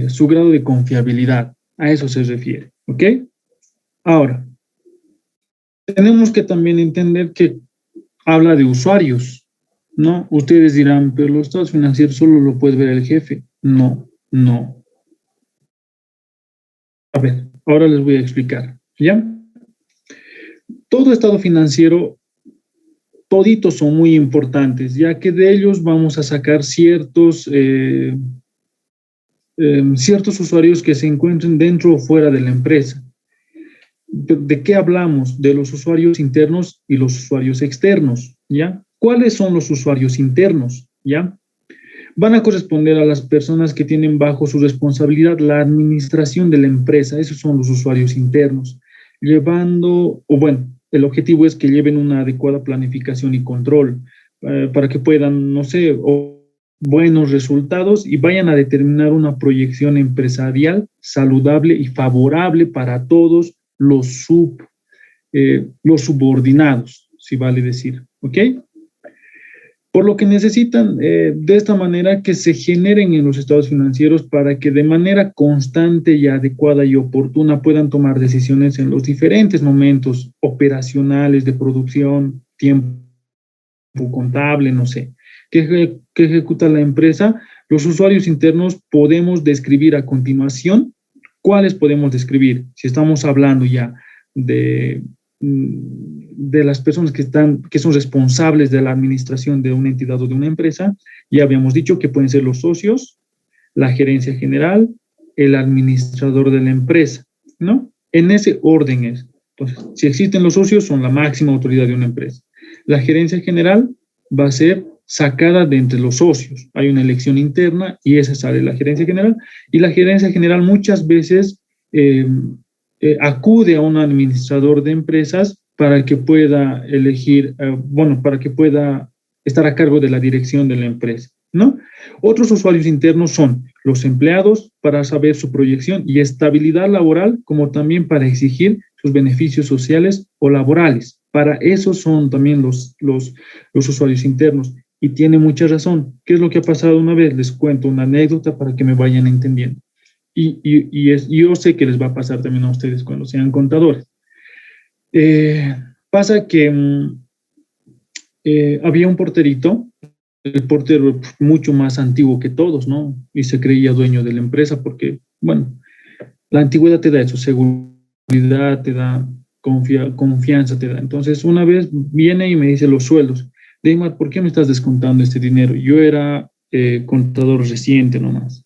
Su grado de confiabilidad, a eso se refiere, ¿ok? Ahora, tenemos que también entender que habla de usuarios, ¿no? Ustedes dirán, pero los estados financieros solo lo puede ver el jefe. No. A ver, ahora les voy a explicar, ¿ya? Todo estado financiero, toditos son muy importantes, ya que de ellos vamos a sacar ciertos ciertos usuarios que se encuentren dentro o fuera de la empresa. ¿De qué hablamos? De los usuarios internos y los usuarios externos, ¿ya? ¿Cuáles son los usuarios internos, ya? Van a corresponder a las personas que tienen bajo su responsabilidad la administración de la empresa. Esos son los usuarios internos. El objetivo es que lleven una adecuada planificación y control para que puedan, no sé, buenos resultados y vayan a determinar una proyección empresarial saludable y favorable para todos los subordinados, si vale decir, ¿ok? Por lo que necesitan de esta manera que se generen en los estados financieros para que de manera constante y adecuada y oportuna puedan tomar decisiones en los diferentes momentos operacionales de producción, tiempo contable, no sé, que ejecuta la empresa. Los usuarios internos podemos describir a continuación. ¿Cuáles podemos describir? Si estamos hablando ya de las personas que son responsables de la administración de una entidad o de una empresa, ya habíamos dicho que pueden ser los socios, la gerencia general, el administrador de la empresa, ¿no? En ese orden es. Entonces, si existen los socios, son la máxima autoridad de una empresa. La gerencia general va a ser sacada de entre los socios. Hay una elección interna y esa sale la gerencia general. Y la gerencia general muchas veces acude a un administrador de empresas para que pueda elegir, para que pueda estar a cargo de la dirección de la empresa, ¿no? Otros usuarios internos son los empleados para saber su proyección y estabilidad laboral, como también para exigir sus beneficios sociales o laborales. Para eso son también los usuarios internos. Y tiene mucha razón. ¿Qué es lo que ha pasado una vez? Les cuento una anécdota para que me vayan entendiendo. Y yo sé que les va a pasar también a ustedes cuando sean contadores. Pasa que había un porterito, el portero mucho más antiguo que todos, ¿no? Y se creía dueño de la empresa porque, bueno, la antigüedad te da eso, seguridad te da, confianza te da. Entonces, una vez viene y me dice los sueldos. Deimar, ¿por qué me estás descontando este dinero? Yo era contador reciente nomás.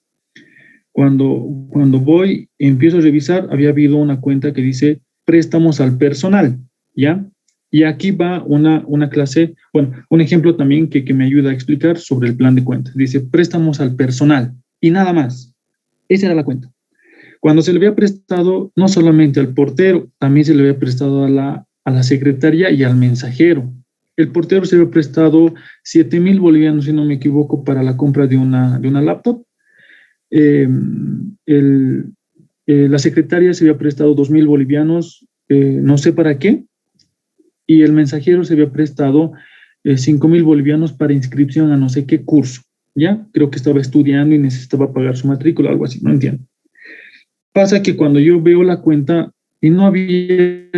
Cuando voy, empiezo a revisar, había habido una cuenta que dice préstamos al personal, ¿ya? Y aquí va una clase, un ejemplo también que me ayuda a explicar sobre el plan de cuentas. Dice préstamos al personal y nada más. Esa era la cuenta. Cuando se le había prestado no solamente al portero, también se le había prestado a la secretaria y al mensajero. El portero se había prestado 7,000 bolivianos, si no me equivoco, para la compra de una laptop. La secretaria se había prestado 2,000 bolivianos, no sé para qué, y el mensajero se había prestado 5,000 bolivianos para inscripción a no sé qué curso, ¿ya? Creo que estaba estudiando y necesitaba pagar su matrícula, algo así, no entiendo. Pasa que cuando yo veo la cuenta y no había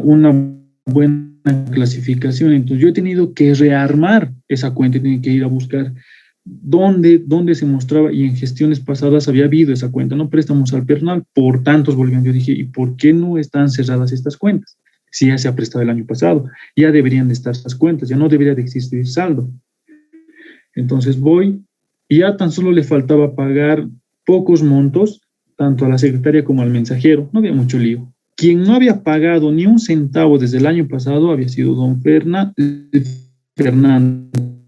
una buena clasificación, entonces yo he tenido que rearmar esa cuenta y tengo que ir a buscar dónde se mostraba, y en gestiones pasadas había habido esa cuenta, no préstamos al personal por tantos bolivianos. Yo dije, ¿y por qué no están cerradas estas cuentas? Si ya se ha prestado el año pasado, ya deberían de estar estas cuentas, ya no debería de existir saldo. Entonces voy y ya tan solo le faltaba pagar pocos montos, tanto a la secretaria como al mensajero, no había mucho lío. Quien no había pagado ni un centavo desde el año pasado había sido don Fernando,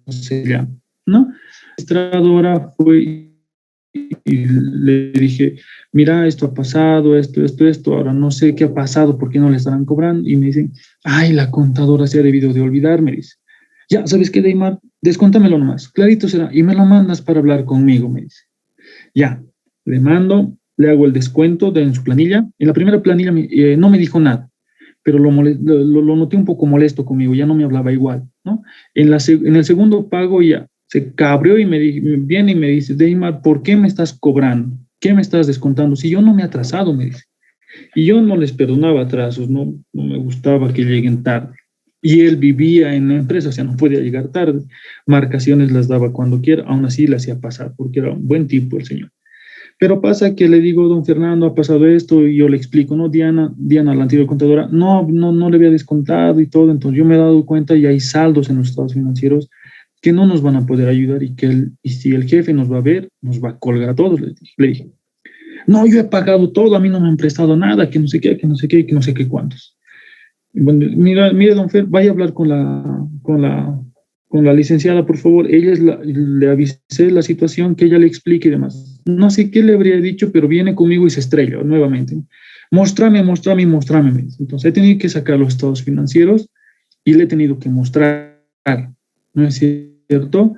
se llama, ¿no? La administradora fue y le dije, mira, esto ha pasado, esto, ahora no sé qué ha pasado, ¿por qué no le estarán cobrando? Y me dicen, ay, la contadora se ha debido de olvidar, me dice. Ya, ¿sabes qué, Deimar? Descóntamelo nomás, clarito será, y me lo mandas para hablar conmigo, me dice. Ya, le mando, le hago el descuento en su planilla. En la primera planilla no me dijo nada, pero lo noté un poco molesto conmigo, ya no me hablaba igual, ¿no? En el segundo pago ya se cabreó y viene y me dice, Deimar, ¿por qué me estás cobrando? ¿Qué me estás descontando? Si yo no me he atrasado, me dice. Y yo no les perdonaba atrasos, no me gustaba que lleguen tarde. Y él vivía en la empresa, o sea, no podía llegar tarde. Marcaciones las daba cuando quiera, aún así le hacía pasar, porque era un buen tipo el señor. Pero pasa que le digo, don Fernando, ha pasado esto, y yo le explico, ¿no? Diana, la antigua contadora, no le había descontado y todo. Entonces yo me he dado cuenta y hay saldos en los estados financieros que no nos van a poder ayudar y y si el jefe nos va a ver, nos va a colgar a todos, le dije. No, yo he pagado todo, a mí no me han prestado nada, que no sé qué, que no sé qué, que no sé qué cuántos. Bueno, mire, don Fer, vaya a hablar con la licenciada, por favor. Le avisé la situación, que ella le explique y demás. No sé qué le habría dicho, pero viene conmigo y se estrella nuevamente. Móstrame. Entonces he tenido que sacar los estados financieros y le he tenido que mostrar, ¿no es cierto?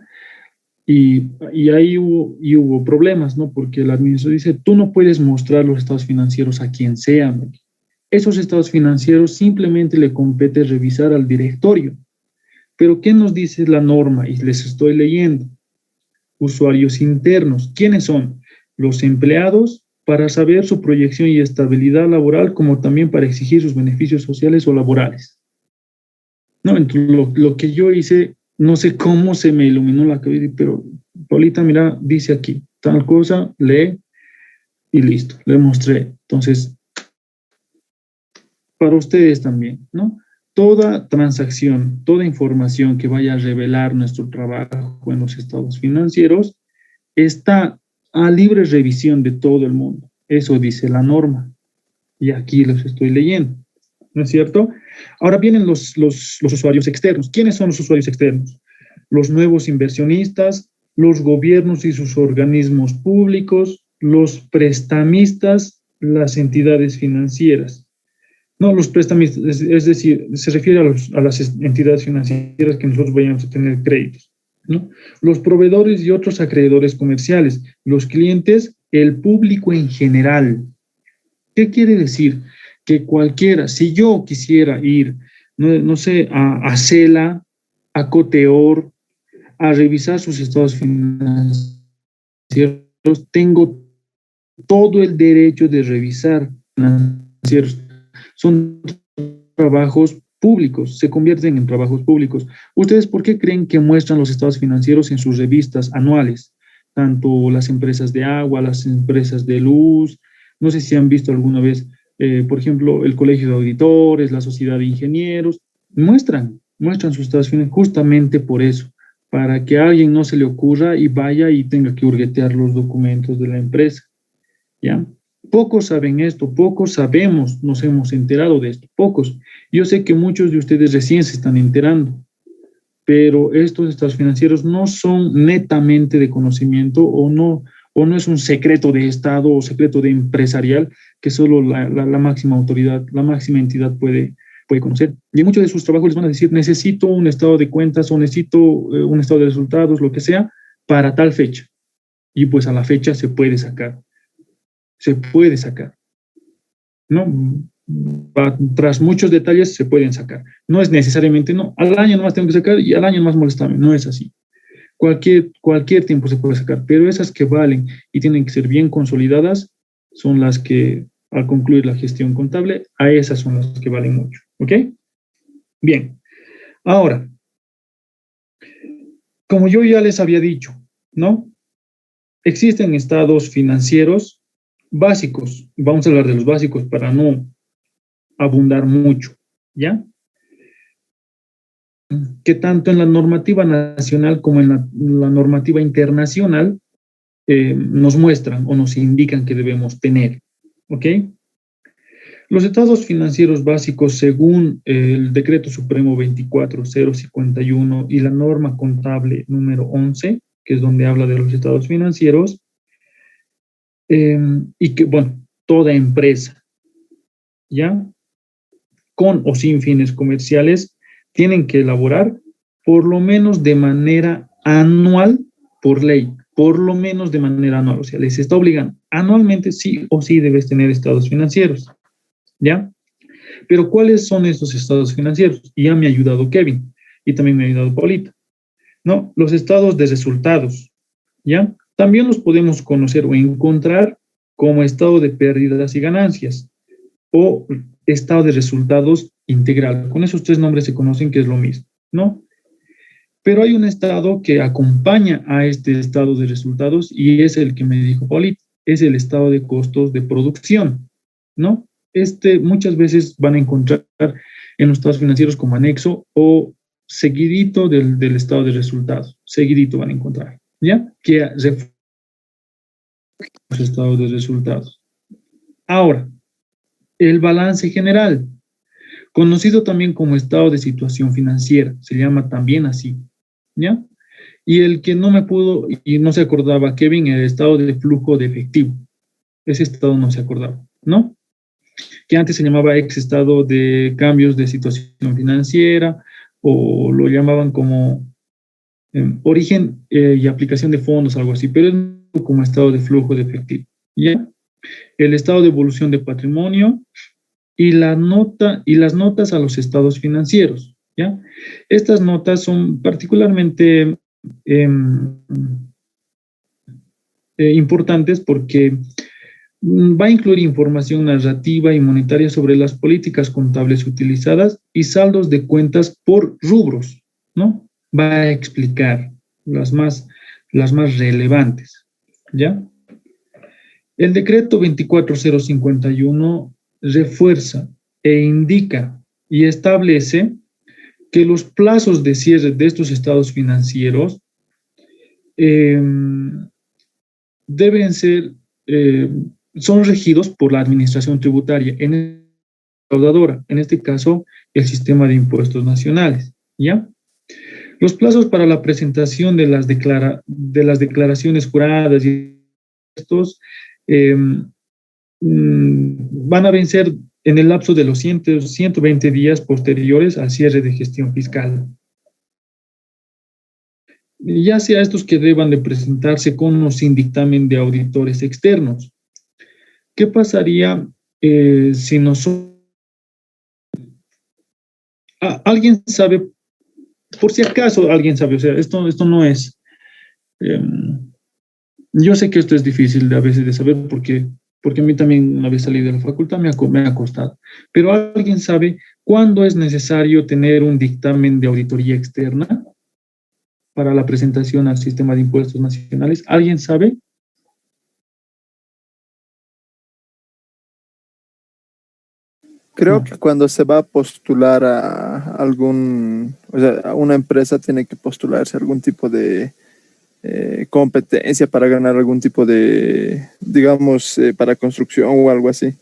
Y ahí hubo problemas, ¿no? Porque el administrador dice, tú no puedes mostrar los estados financieros a quien sea. Esos estados financieros simplemente le compete revisar al directorio. Pero ¿qué nos dice la norma? Y les estoy leyendo. Usuarios internos. ¿Quiénes son? Los empleados, para saber su proyección y estabilidad laboral, como también para exigir sus beneficios sociales o laborales. No, entonces lo que yo hice, no sé cómo se me iluminó la cabeza, pero Paulita, mira, dice aquí, tal cosa, lee y listo, le mostré. Entonces, para ustedes también, ¿no? Toda transacción, toda información que vaya a revelar nuestro trabajo en los estados financieros está a libre revisión de todo el mundo. Eso dice la norma. Y aquí los estoy leyendo, ¿no es cierto? Ahora vienen los usuarios externos. ¿Quiénes son los usuarios externos? Los nuevos inversionistas, los gobiernos y sus organismos públicos, los prestamistas, las entidades financieras. No, los prestamistas, es decir, se refiere a las entidades financieras que nosotros vayamos a tener créditos, ¿no? Los proveedores y otros acreedores comerciales, los clientes, el público en general. ¿Qué quiere decir? Que cualquiera, si yo quisiera ir, no sé, a Cela, a Coteor, a revisar sus estados financieros, tengo todo el derecho de revisar financieros. Son trabajos públicos, se convierten en trabajos públicos. ¿Ustedes por qué creen que muestran los estados financieros en sus revistas anuales? Tanto las empresas de agua, las empresas de luz, no sé si han visto alguna vez, por ejemplo, el Colegio de Auditores, la Sociedad de Ingenieros, muestran sus estados financieros justamente por eso, para que a alguien no se le ocurra y vaya y tenga que hurguetear los documentos de la empresa, ¿ya? Pocos saben esto, pocos sabemos, nos hemos enterado de esto, pocos. Yo sé que muchos de ustedes recién se están enterando, pero estos estados financieros no son netamente de conocimiento o no es un secreto de Estado o secreto de empresarial que solo la máxima autoridad, la máxima entidad puede conocer. Y en muchos de sus trabajos les van a decir, necesito un estado de cuentas o necesito un estado de resultados, lo que sea, para tal fecha. Y pues a la fecha se puede sacar, ¿no? Tras muchos detalles se pueden sacar. No es necesariamente, no, al año nomás tengo que sacar y al año nomás molestarme, no es así. Cualquier tiempo se puede sacar, pero esas que valen y tienen que ser bien consolidadas son las que, al concluir la gestión contable, a esas son las que valen mucho, ¿ok? Bien, ahora, como yo ya les había dicho, ¿no? Existen estados financieros básicos, vamos a hablar de los básicos para no abundar mucho, ¿ya? Que tanto en la normativa nacional como en la normativa internacional nos muestran o nos indican que debemos tener, ¿ok? Los estados financieros básicos, según el Decreto Supremo 24051 y la norma contable número 11, que es donde habla de los estados financieros, y que, bueno, toda empresa, ¿ya? Con o sin fines comerciales, tienen que elaborar por lo menos de manera anual, por ley, por lo menos de manera anual, o sea, les está obligando anualmente sí o sí debes tener estados financieros, ¿ya? Pero ¿cuáles son estos estados financieros? Y ya me ha ayudado Kevin y también me ha ayudado Paulita, ¿no? Los estados de resultados, ¿ya? También los podemos conocer o encontrar como estado de pérdidas y ganancias o estado de resultados integral. Con esos tres nombres se conocen que es lo mismo, ¿no? Pero hay un estado que acompaña a este estado de resultados y es el que me dijo Paulita, es el estado de costos de producción, ¿no? Muchas veces van a encontrar en los estados financieros como anexo o seguidito del estado de resultados. Seguidito van a encontrar, ¿ya? Que refuerza los estados de resultados. Ahora, el balance general, conocido también como estado de situación financiera, se llama también así, ¿ya? Y el que no me pudo y no se acordaba, Kevin, el estado de flujo de efectivo. Ese estado no se acordaba, ¿no? Que antes se llamaba ex estado de cambios de situación financiera, o lo llamaban como origen y aplicación de fondos, algo así, pero es como estado de flujo de efectivo, ¿ya? El estado de evolución de patrimonio y la nota y las notas a los estados financieros, ¿ya? Estas notas son particularmente importantes porque va a incluir información narrativa y monetaria sobre las políticas contables utilizadas y saldos de cuentas por rubros, ¿no? Va a explicar las más relevantes, ¿ya? El decreto 24051 refuerza e indica y establece que los plazos de cierre de estos estados financieros deben ser, son regidos por la administración tributaria, recaudadora, en este caso, el sistema de impuestos nacionales, ¿ya? Los plazos para la presentación de las declaraciones juradas y estos van a vencer en el lapso de los 120 días posteriores al cierre de gestión fiscal. Ya sea estos que deban de presentarse con o sin dictamen de auditores externos. ¿Qué pasaría si nosotros... ¿Alguien sabe? Por si acaso alguien sabe, o sea, esto no es... yo sé que esto es difícil a veces de saber porque a mí también una vez salí de la facultad me ha costado. Pero ¿alguien sabe cuándo es necesario tener un dictamen de auditoría externa para la presentación al sistema de impuestos nacionales? ¿Alguien sabe? Creo que cuando se va a postular a algún, o sea, una empresa tiene que postularse a algún tipo de competencia para ganar algún tipo de, digamos, para construcción o algo así.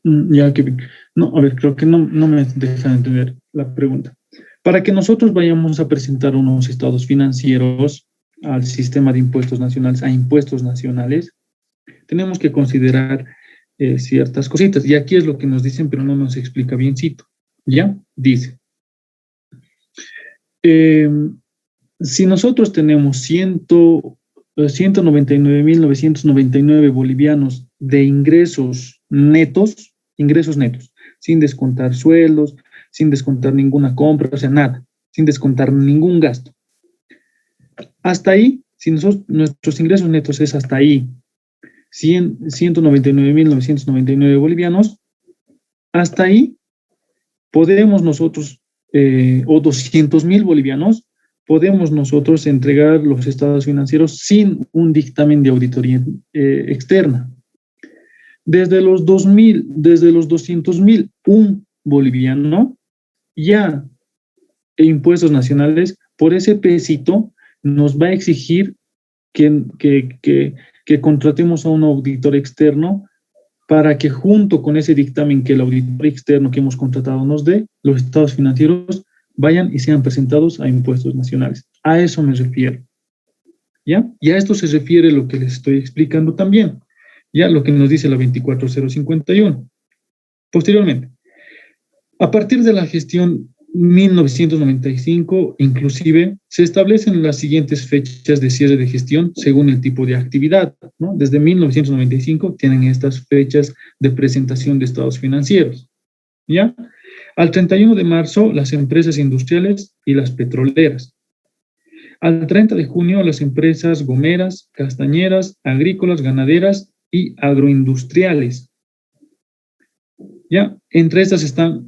Ya, Kevin. No, a ver, creo que no me deja entender la pregunta. Para que nosotros vayamos a presentar unos estados financieros al sistema de impuestos nacionales, a impuestos nacionales, tenemos que considerar ciertas cositas. Y aquí es lo que nos dicen, pero no nos explica biencito. ¿Ya? Dice. Si nosotros tenemos 199.999 bolivianos de ingresos netos, sin descontar sueldos, sin descontar ninguna compra, o sea, nada, sin descontar ningún gasto. Hasta ahí, si nuestros ingresos netos es hasta ahí, 199.999 bolivianos, hasta ahí podemos nosotros, o 200.000 bolivianos, podemos nosotros entregar los estados financieros sin un dictamen de auditoría externa. Desde los 200.000, un boliviano ya impuestos nacionales, por ese pesito, nos va a exigir que contratemos a un auditor externo para que junto con ese dictamen que el auditor externo que hemos contratado nos dé, los estados financieros vayan y sean presentados a impuestos nacionales. A eso me refiero. ¿Ya? Y a esto se refiere lo que les estoy explicando también. Ya lo que nos dice la 24051. Posteriormente, a partir de la gestión 1995, inclusive, se establecen las siguientes fechas de cierre de gestión según el tipo de actividad, ¿no? Desde 1995 tienen estas fechas de presentación de estados financieros, ¿ya? Al 31 de marzo, las empresas industriales y las petroleras. Al 30 de junio, las empresas gomeras, castañeras, agrícolas, ganaderas y agroindustriales. ¿Ya? Entre estas están,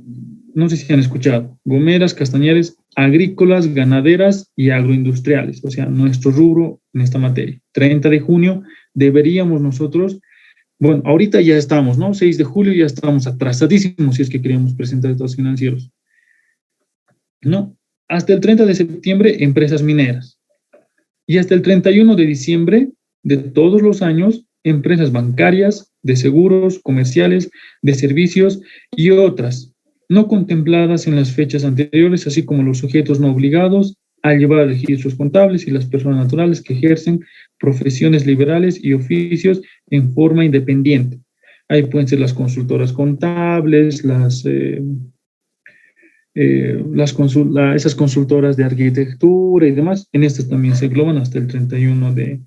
no sé si han escuchado, gomeras, castañeras, agrícolas, ganaderas y agroindustriales, o sea, nuestro rubro en esta materia. 30 de junio deberíamos nosotros, bueno, ahorita ya estamos, ¿no? 6 de julio ya estamos atrasadísimos si es que queremos presentar estados financieros. ¿No? Hasta el 30 de septiembre, empresas mineras. Y hasta el 31 de diciembre de todos los años, empresas bancarias, de seguros, comerciales, de servicios y otras no contempladas en las fechas anteriores, así como los sujetos no obligados a llevar registros contables y las personas naturales que ejercen profesiones liberales y oficios en forma independiente. Ahí pueden ser las consultoras contables, esas consultoras de arquitectura y demás. En estas también se engloban hasta el 31 de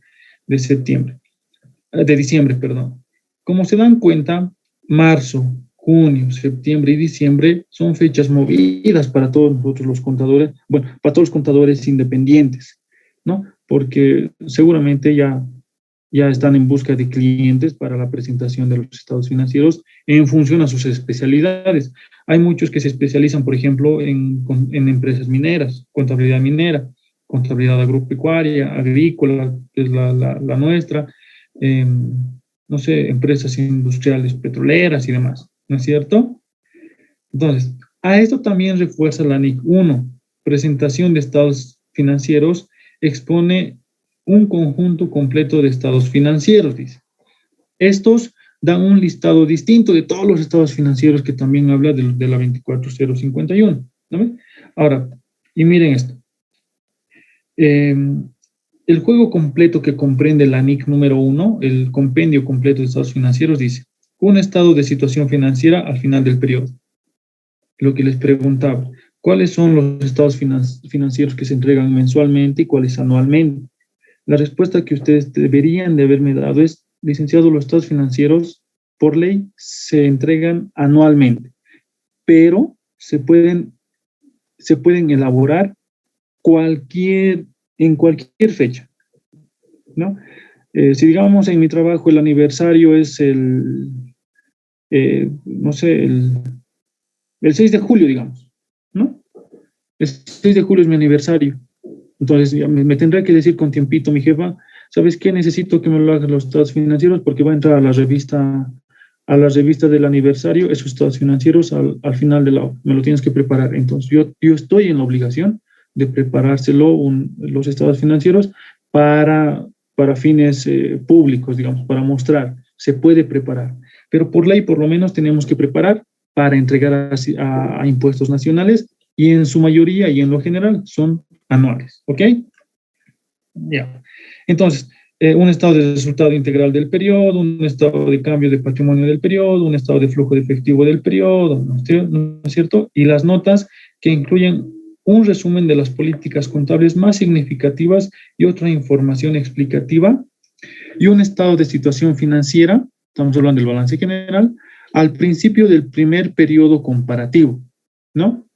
diciembre, perdón. Como se dan cuenta, marzo, junio, septiembre y diciembre son fechas movidas para todos nosotros los contadores, bueno, para todos los contadores independientes, ¿no? Porque seguramente ya están en busca de clientes para la presentación de los estados financieros en función a sus especialidades. Hay muchos que se especializan, por ejemplo, en empresas mineras, contabilidad minera, contabilidad agropecuaria, agrícola, que es la nuestra, no sé, empresas industriales petroleras y demás, ¿no es cierto? Entonces, a esto también refuerza la NIC 1, presentación de estados financieros, expone un conjunto completo de estados financieros, dice. Estos dan un listado distinto de todos los estados financieros que también habla de la 24051, ¿no? Ahora, y miren esto. El juego completo que comprende la NIC número 1, el compendio completo de estados financieros, dice, un estado de situación financiera al final del periodo. Lo que les preguntaba, ¿cuáles son los estados financieros que se entregan mensualmente y cuáles anualmente? La respuesta que ustedes deberían de haberme dado es, licenciado, los estados financieros por ley se entregan anualmente, pero se pueden elaborar en cualquier fecha, ¿no? Si digamos en mi trabajo el aniversario es no sé, el 6 de julio, digamos, ¿no? El 6 de julio es mi aniversario. Entonces me tendrá que decir con tiempito mi jefa, ¿sabes qué? Necesito que me lo hagan los estados financieros porque va a entrar a la revista del aniversario, esos estados financieros al final de me lo tienes que preparar. Entonces yo estoy en la obligación de preparárselo los estados financieros para fines públicos, digamos, para mostrar. Se puede preparar, pero por ley por lo menos tenemos que preparar para entregar a impuestos nacionales y en su mayoría y en lo general son anuales, ¿ok? Ya. Entonces, un estado de resultado integral del periodo, un estado de cambio de patrimonio del periodo, un estado de flujo de efectivo del periodo, ¿no es cierto? Y las notas que incluyen un resumen de las políticas contables más significativas y otra información explicativa, y un estado de situación financiera, estamos hablando del balance general, al principio del primer periodo comparativo, ¿no?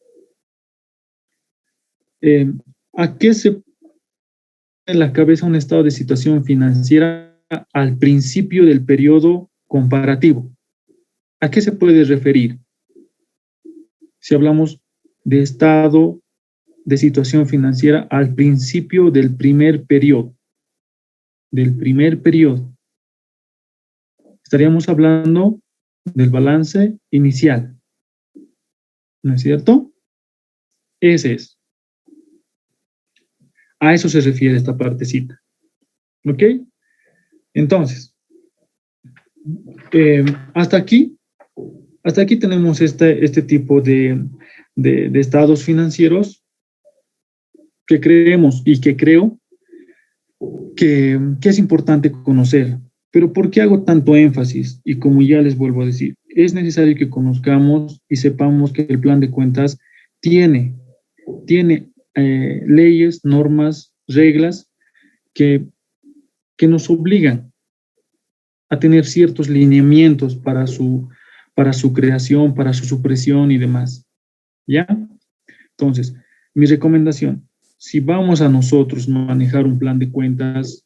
¿A qué se pone en la cabeza un estado de situación financiera al principio del periodo comparativo? ¿A qué se puede referir? Si hablamos de estado de situación financiera al principio del primer periodo. Estaríamos hablando del balance inicial. ¿No es cierto? Ese es. A eso se refiere esta partecita. ¿Ok? Entonces, hasta aquí tenemos este tipo de estados financieros que creemos y que creo que es importante conocer. Pero ¿por qué hago tanto énfasis? Y como ya les vuelvo a decir, es necesario que conozcamos y sepamos que el plan de cuentas tiene leyes, normas, reglas que nos obligan a tener ciertos lineamientos para su creación, para su supresión y demás. ¿Ya? Entonces, mi recomendación, si vamos a nosotros manejar un plan de cuentas,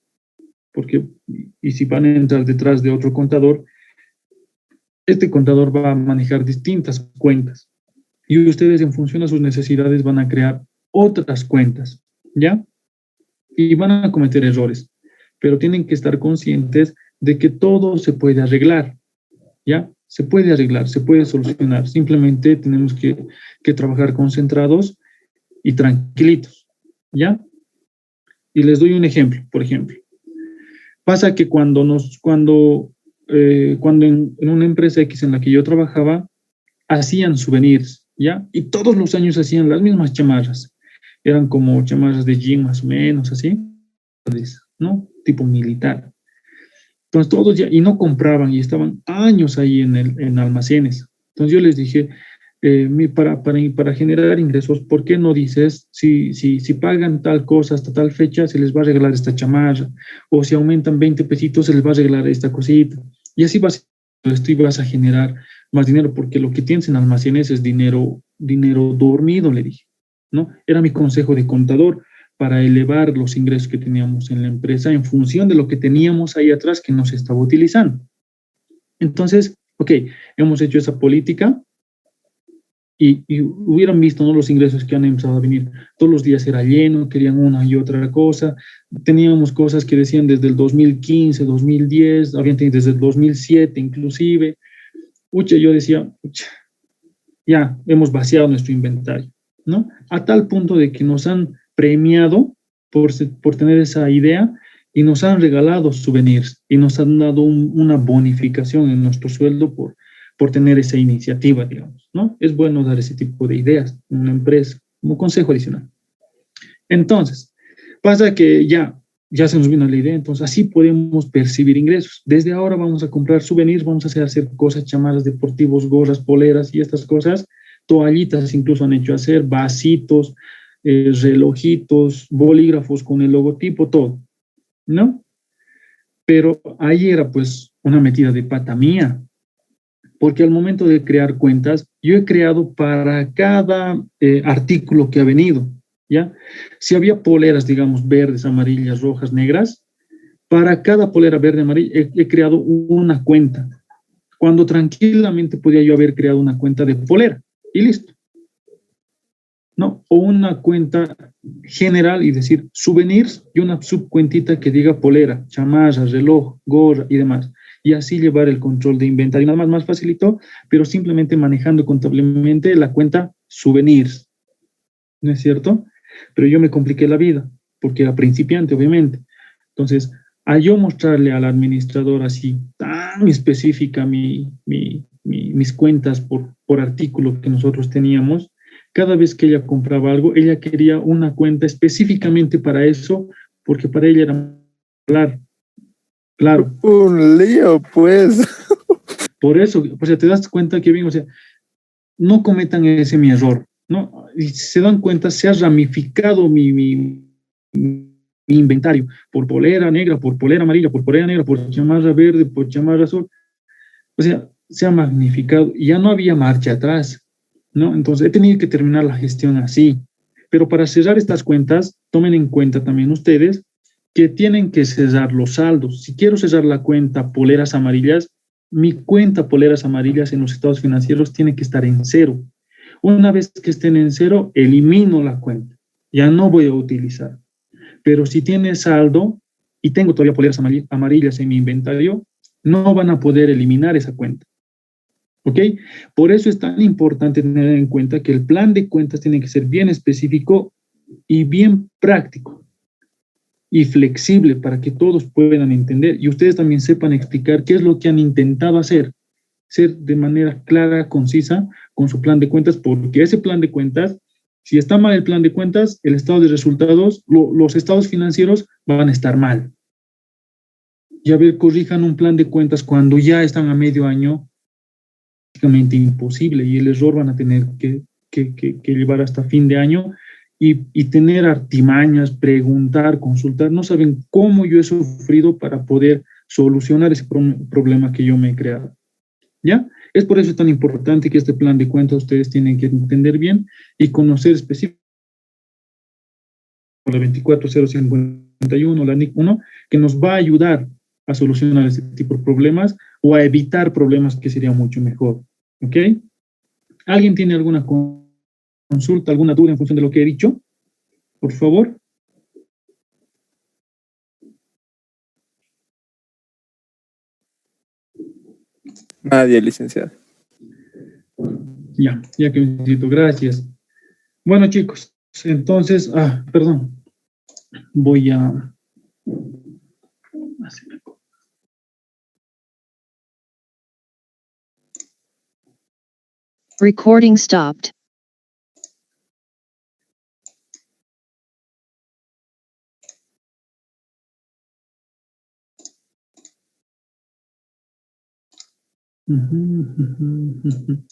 y si van a entrar detrás de otro contador, este contador va a manejar distintas cuentas y ustedes en función a sus necesidades van a crear otras cuentas, ¿ya? Y van a cometer errores, pero tienen que estar conscientes de que todo se puede arreglar, ¿ya? Se puede arreglar, se puede solucionar. Simplemente tenemos que trabajar concentrados y tranquilitos, ¿ya? Y les doy un ejemplo, por ejemplo. Pasa que cuando en una empresa X en la que yo trabajaba, hacían souvenirs, ¿ya? Y todos los años hacían las mismas chamarras. Eran como chamarras de jean más o menos, así, ¿no? Tipo militar. Entonces todos ya, y no compraban, y estaban años ahí en almacenes. Entonces yo les dije, para generar ingresos, ¿por qué no dices, si pagan tal cosa hasta tal fecha, se les va a regalar esta chamarra? O si aumentan 20 pesitos, se les va a regalar esta cosita. Y así vas a generar más dinero, porque lo que tienes en almacenes es dinero dormido, le dije, ¿no? Era mi consejo de contador para elevar los ingresos que teníamos en la empresa en función de lo que teníamos ahí atrás que no se estaba utilizando. Entonces, ok, hemos hecho esa política y hubieran visto, ¿no?, los ingresos que han empezado a venir. Todos los días era lleno, querían una y otra cosa. Teníamos cosas que decían desde el 2015, 2010, habían tenido desde el 2007 inclusive. Yo decía, ya hemos vaciado nuestro inventario, ¿no? A tal punto de que nos han premiado por tener esa idea y nos han regalado souvenirs y nos han dado una bonificación en nuestro sueldo por tener esa iniciativa, digamos, ¿no? Es bueno dar ese tipo de ideas en una empresa como consejo adicional. Entonces, pasa que ya se nos vino la idea, entonces así podemos percibir ingresos. Desde ahora vamos a comprar souvenirs, vamos a hacer cosas, chamarras deportivos, gorras, poleras y estas cosas, toallitas incluso han hecho hacer, vasitos, relojitos, bolígrafos con el logotipo, todo, ¿no? Pero ahí era pues una metida de pata mía, porque al momento de crear cuentas, yo he creado para cada artículo que ha venido, ¿ya? Si había poleras, digamos, verdes, amarillas, rojas, negras, para cada polera verde, amarilla, he creado una cuenta, cuando tranquilamente podía yo haber creado una cuenta de polera y listo. ¿No? O una cuenta general y decir souvenirs y una subcuentita que diga polera, chamarra, reloj, gorra y demás. Y así llevar el control de inventario. Nada más facilitó, pero simplemente manejando contablemente la cuenta souvenirs. ¿No es cierto? Pero yo me compliqué la vida, porque era principiante, obviamente. Entonces, a yo mostrarle al administrador así tan específica mis cuentas por artículo que nosotros teníamos, cada vez que ella compraba algo, ella quería una cuenta específicamente para eso, porque para ella era claro. Un lío, pues. Por eso, o sea, te das cuenta que bien, o sea, no cometan ese mi error, ¿no? Y si se dan cuenta, se ha ramificado mi inventario por polera negra, por polera amarilla, por polera negra, por chamarra verde, por chamarra azul. O sea, se ha magnificado y ya no había marcha atrás, ¿no? Entonces he tenido que terminar la gestión así. Pero para cerrar estas cuentas, tomen en cuenta también ustedes que tienen que cerrar los saldos. Si quiero cerrar la cuenta poleras amarillas, mi cuenta poleras amarillas en los estados financieros tiene que estar en cero. Una vez que estén en cero, elimino la cuenta. Ya no voy a utilizar. Pero si tiene saldo y tengo todavía poleras amarillas en mi inventario, no van a poder eliminar esa cuenta. ¿Ok? Por eso es tan importante tener en cuenta que el plan de cuentas tiene que ser bien específico y bien práctico y flexible para que todos puedan entender y ustedes también sepan explicar qué es lo que han intentado hacer, ser de manera clara, concisa con su plan de cuentas, porque ese plan de cuentas, si está mal el plan de cuentas, el estado de resultados, los estados financieros van a estar mal. Y a ver, corrijan un plan de cuentas cuando ya están a medio año, prácticamente imposible, y el error van a tener que llevar hasta fin de año y tener artimañas, preguntar, consultar. No saben cómo yo he sufrido para poder solucionar ese problema que yo me he creado. ¿Ya? Es por eso tan importante que este plan de cuentas ustedes tienen que entender bien y conocer específicamente la 24051, la NIC 1, que nos va a ayudar a solucionar este tipo de problemas o a evitar problemas que sería mucho mejor. ¿Ok? ¿Alguien tiene alguna consulta, alguna duda en función de lo que he dicho? Por favor. Nadie, licenciado. Ya que necesito. Gracias. Bueno, chicos, Entonces, perdón, voy a... Recording stopped. Ujú, ujú, ujú.